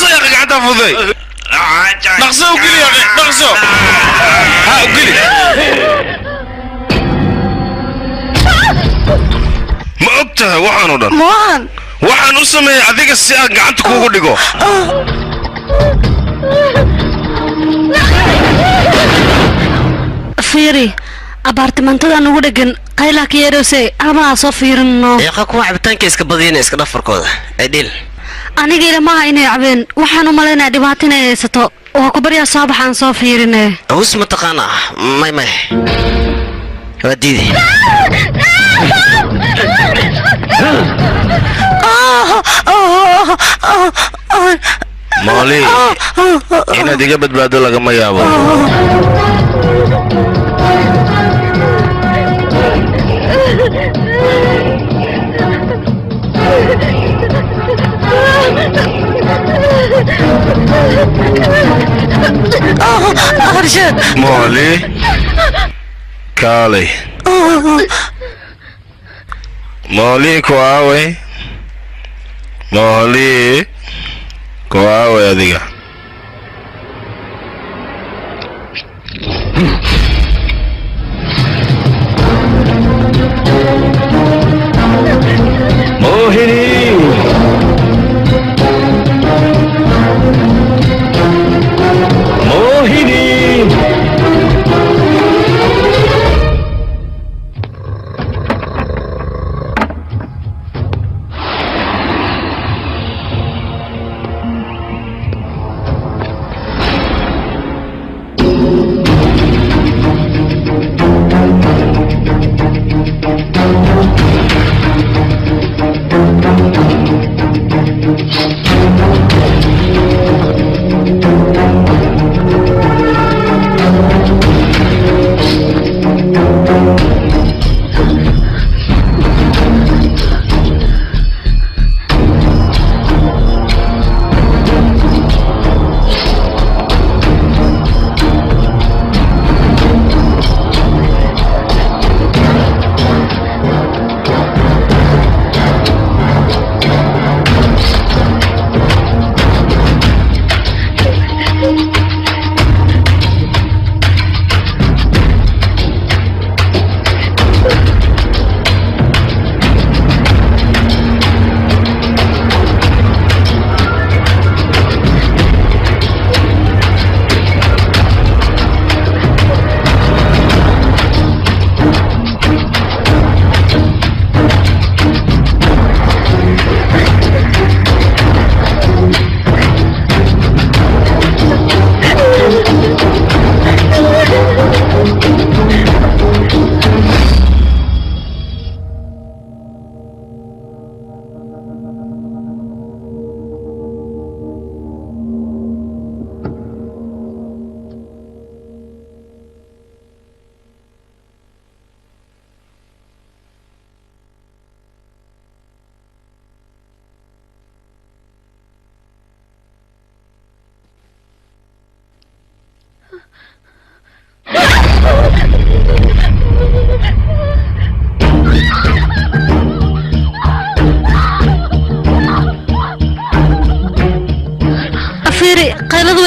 يا أخي قاعد أفوضي نقصه وقولي يا أخي نقصه ها وقولي ما أبتها وحن ودن waxaan u sameeyay adiga si aan gacanta kuugu dhigo fiiri abaartimantada ugu dhagan qayla ka yeerosay ama soo fiirino yaqa kuwa cabitaanka iska badiyeen iska dhafarkooda ay dhil aniga ilmaha inay cabeen waxaan u maleynaa dhibaato inay haysato waa ku baryaa soo baxaan soo fiirinay awis ma taqaana may wadidi مالي إنا ديجا بدبادو لغا ما يابو أرشد مالي كالي مالي كواوي مالي كواوي يا ديجا موهني موهني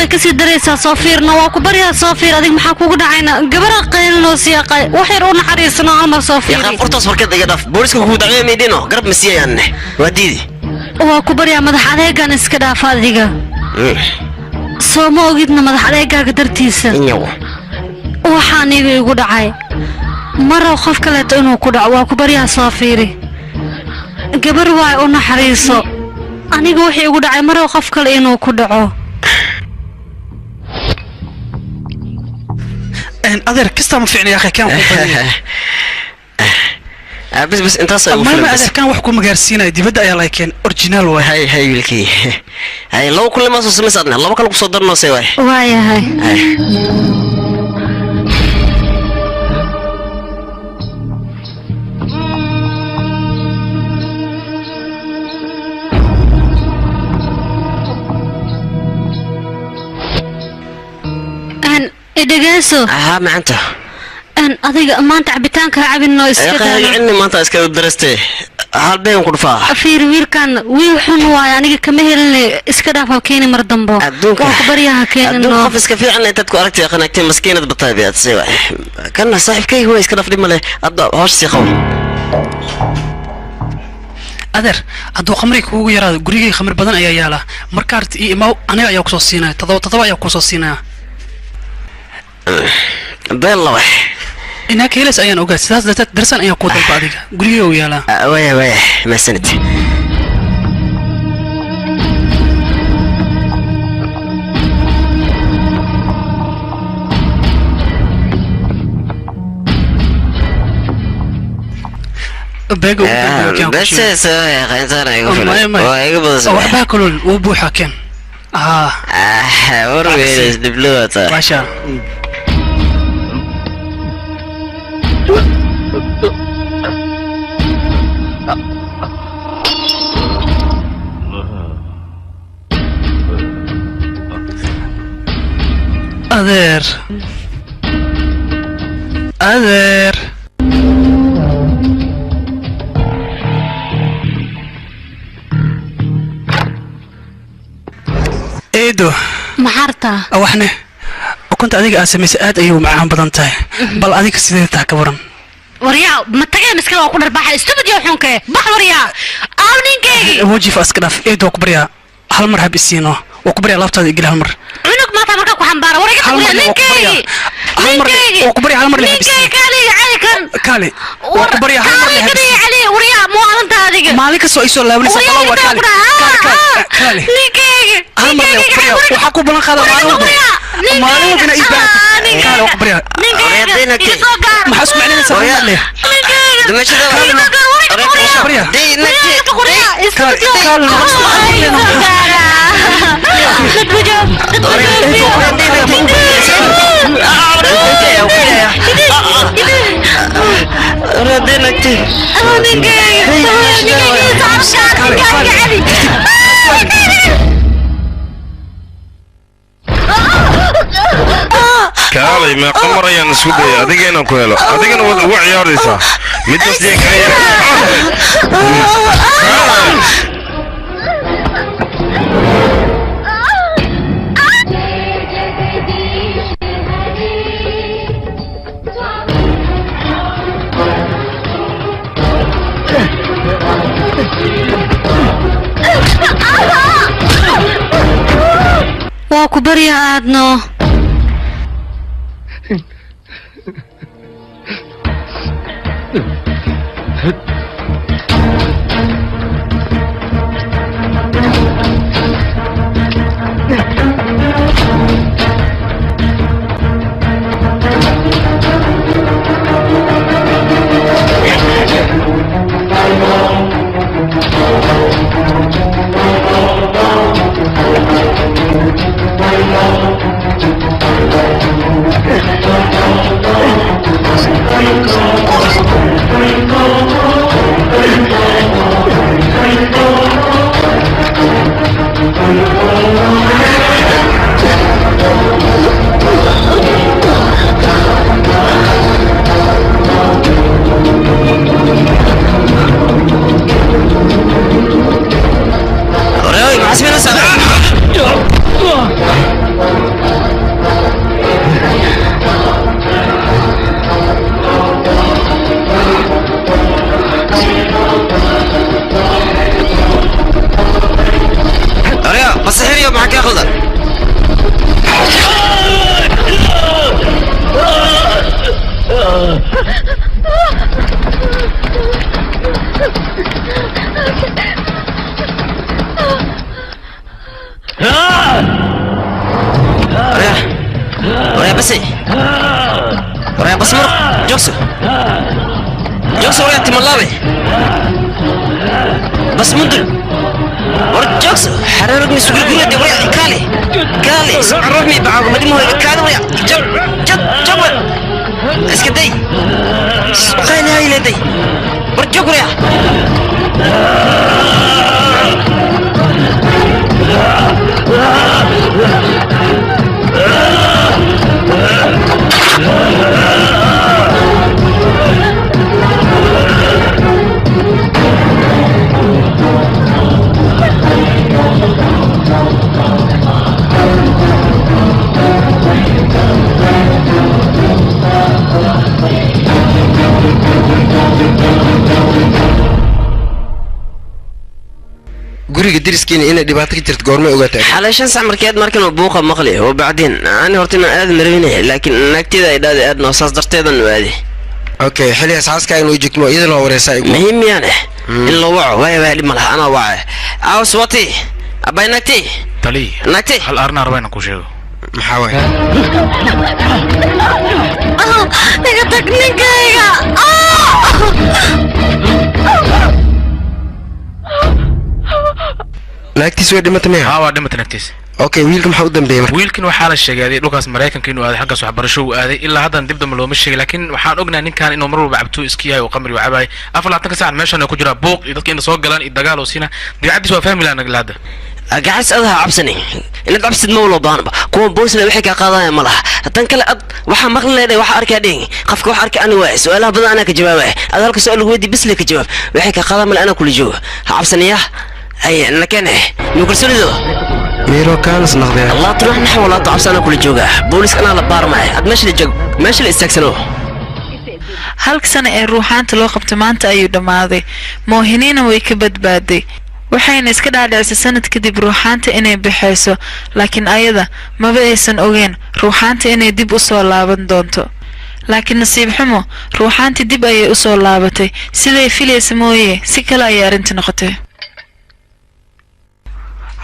kasii dareysaa soo fiirna waa ku baryaa soo fiir adig maxaa kugu dhacayna gabara qaylnoo siyaaqay wax yar u naxariisano ama soo fiir yaqa qortaas warkada iga dhaf booliska ku dacay meedino garab masiyaanne wadiidi waa ku baryaa madax adeegan iska dhaaf adiga soo ma ogidna madax adeegaaga dartiisa waxaan igu dhacay maro qof kale inuu ku dhaco waa ku baryaa soo fiiri gabar waa u naxariiso aniga wixii igu dhacay maro qof kale inuu ku dhaco أدر كستم فيعني يا أخي كم بس انت اصلا ما اذا كان wax ku magaarsiinay dibadda ayaa laykeen original way hay wilki hay law kulli ma soo sameysana laba kale ku soo darno say way waayahay dhageyso maanta adiga maanta cabitaanka cabinno iska daa inni maanta iska darastay hal been ku dhufaa fiir wiilkan wiil xun waay aniga kama helin iska dhaaf halkeeni mar dambo wax ku bariyaha keenno qof iska fiican inta ku aragtay qanagtay maskiinad bataabiyaad say way kana saaxiibkay huwa iska dhaaf dhimale adda hoosh si qaw adeer hadduu khamri kuugu yaraado gurigay khamri badan ayaa yaala markaart iyo imaw aniga ayaa ku soo siinaya todoba ayaa ku soo siinaya bella way إنك هيلس أيان أوجد ساس درسان أيان قوة البعضية قريه ويالا ويا ما سنت بس يا غير يقول وحبا كلول وبو حاكم وربي دبلوت ما شاء أذير إيدو محارتا أوحنا وكنت أديك أسميس آد أيوم معهم بدنتاي بل أديك سيدتها كبرن وريا ما تجي مسكين وأقول رباح استبدي وحنك بح وريا أونين كي وجي فاسكناف إيدو كبريا هل مرحب السينو وكبريا لابتاد يقول هالمر عنق ما تمرك وحنبارة وريا كبريا نينكي وكبريا هالمر اللي نينكي كالي وكبريا هالمر اللي كالي علي وريا مو أنت هذيك مالك سويسو لا ونسى طلوا كالي نينكي هالمر اللي وكبريا وحكوا بلان خذا مالو بنا إيبات كالي وكبريا ما حسوا معنا نسافر ليه دمشق وكبريا كالي ما قمر يا نسودي أدينا كويلو أدينا وعي ياريسا متوس ديك واكو بريا عادنا جوكس وريا تملابي بس مدل ورد جوكس حرارك سوق القرية دي وريا كالي روحني بعض ما دي مو كالي وريا جب اسكدي خاين هاي لدي ورد جوك وريا guriga diriskiina inay dhibaato ka jirto goorma ogaatay xalay 5 saac markeed markan uu buuqa maqli oo bacdin aan hortina aad marwinay laakiin naagtida ay dhaad aad noosaas darteedan waadi okay xilli asaaska inuu jigmo iyadana wareysay muhiim yaane in loo waco way malaha ana waca aws wati abay naagti tali naagti hal arna arbayna ku sheego maxaa way niga tag ninkayga naagtiis way dhimatay miya waa dhimatay naagtiis okay wiilka maxaa u dambeeyay marka wiilkan waxaa la sheegay dhulkaas Mareykanka inuu aaday xaggaas waxbarasho uu aaday ilaa hadda dib dambe looma sheegay laakiin waxaan ognahay ninkan inuu mar walba cabto iska yahay oo qamri u cabay 24 saac meeshan ku jira buuq iyo dadka inta soo galaan iyo dagaal oo siina dibacdiis waa fahmi laana galaada agaas adaha cabsani inaad cabsid ma wala baanba kuwa boosna waxay ka qaadayaan malaha tan kale ad waxa maqli leedahay waxa arkay dhing qofka waxa arkay aniga waa su'aalaha badan ana ka jawaabay ad halka su'aal ugu weydi bisle ka jawaab waxay ka qaadaan mal ana kula jooga ha cabsaniya ay nakane nukursulido ميرو كان صنخذي الله تروح نحو ولا تعبسنا كل جوجا بوليس أنا لبار معي أد ماشي الجوج ماشي الاستكسنو halka sana ee ruuxaanta loo qabtay maanta ayuu dhamaaday moohiniina way ka badbaaday waxayna iska dhaadhicisay sanad kadib ruuxaanta inay bixayso laakiin ayada maba aysan ogeen ruuxaanta inay dib u soo laaban doonto laakiin nasiib xumo ruuxaantii dib ayay u soo laabatay siday filaysa mooyee si kale ayay arrinta noqotay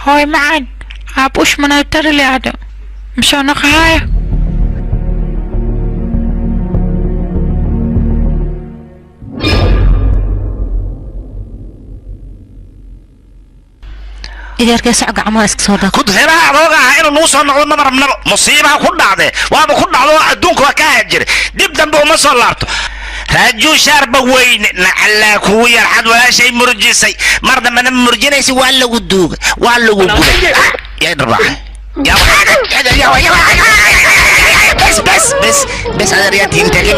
hooy macaan عابوش من التر اللي عدا مشان نقهاية إذا ركز عق عماسك صودا كنت هنا روقة إنه نوصل نقول نمر من مصيبة كل عده وأنا كل عده أدونك وكاجر نبدأ بهم صلارته راجو شارب وين نعلا كوير حد ولا شيء مرجسي مرضى من مرجنيسي ولا ودوق ولا ودوق يا دربح يا بس هذا رياتي انت كيف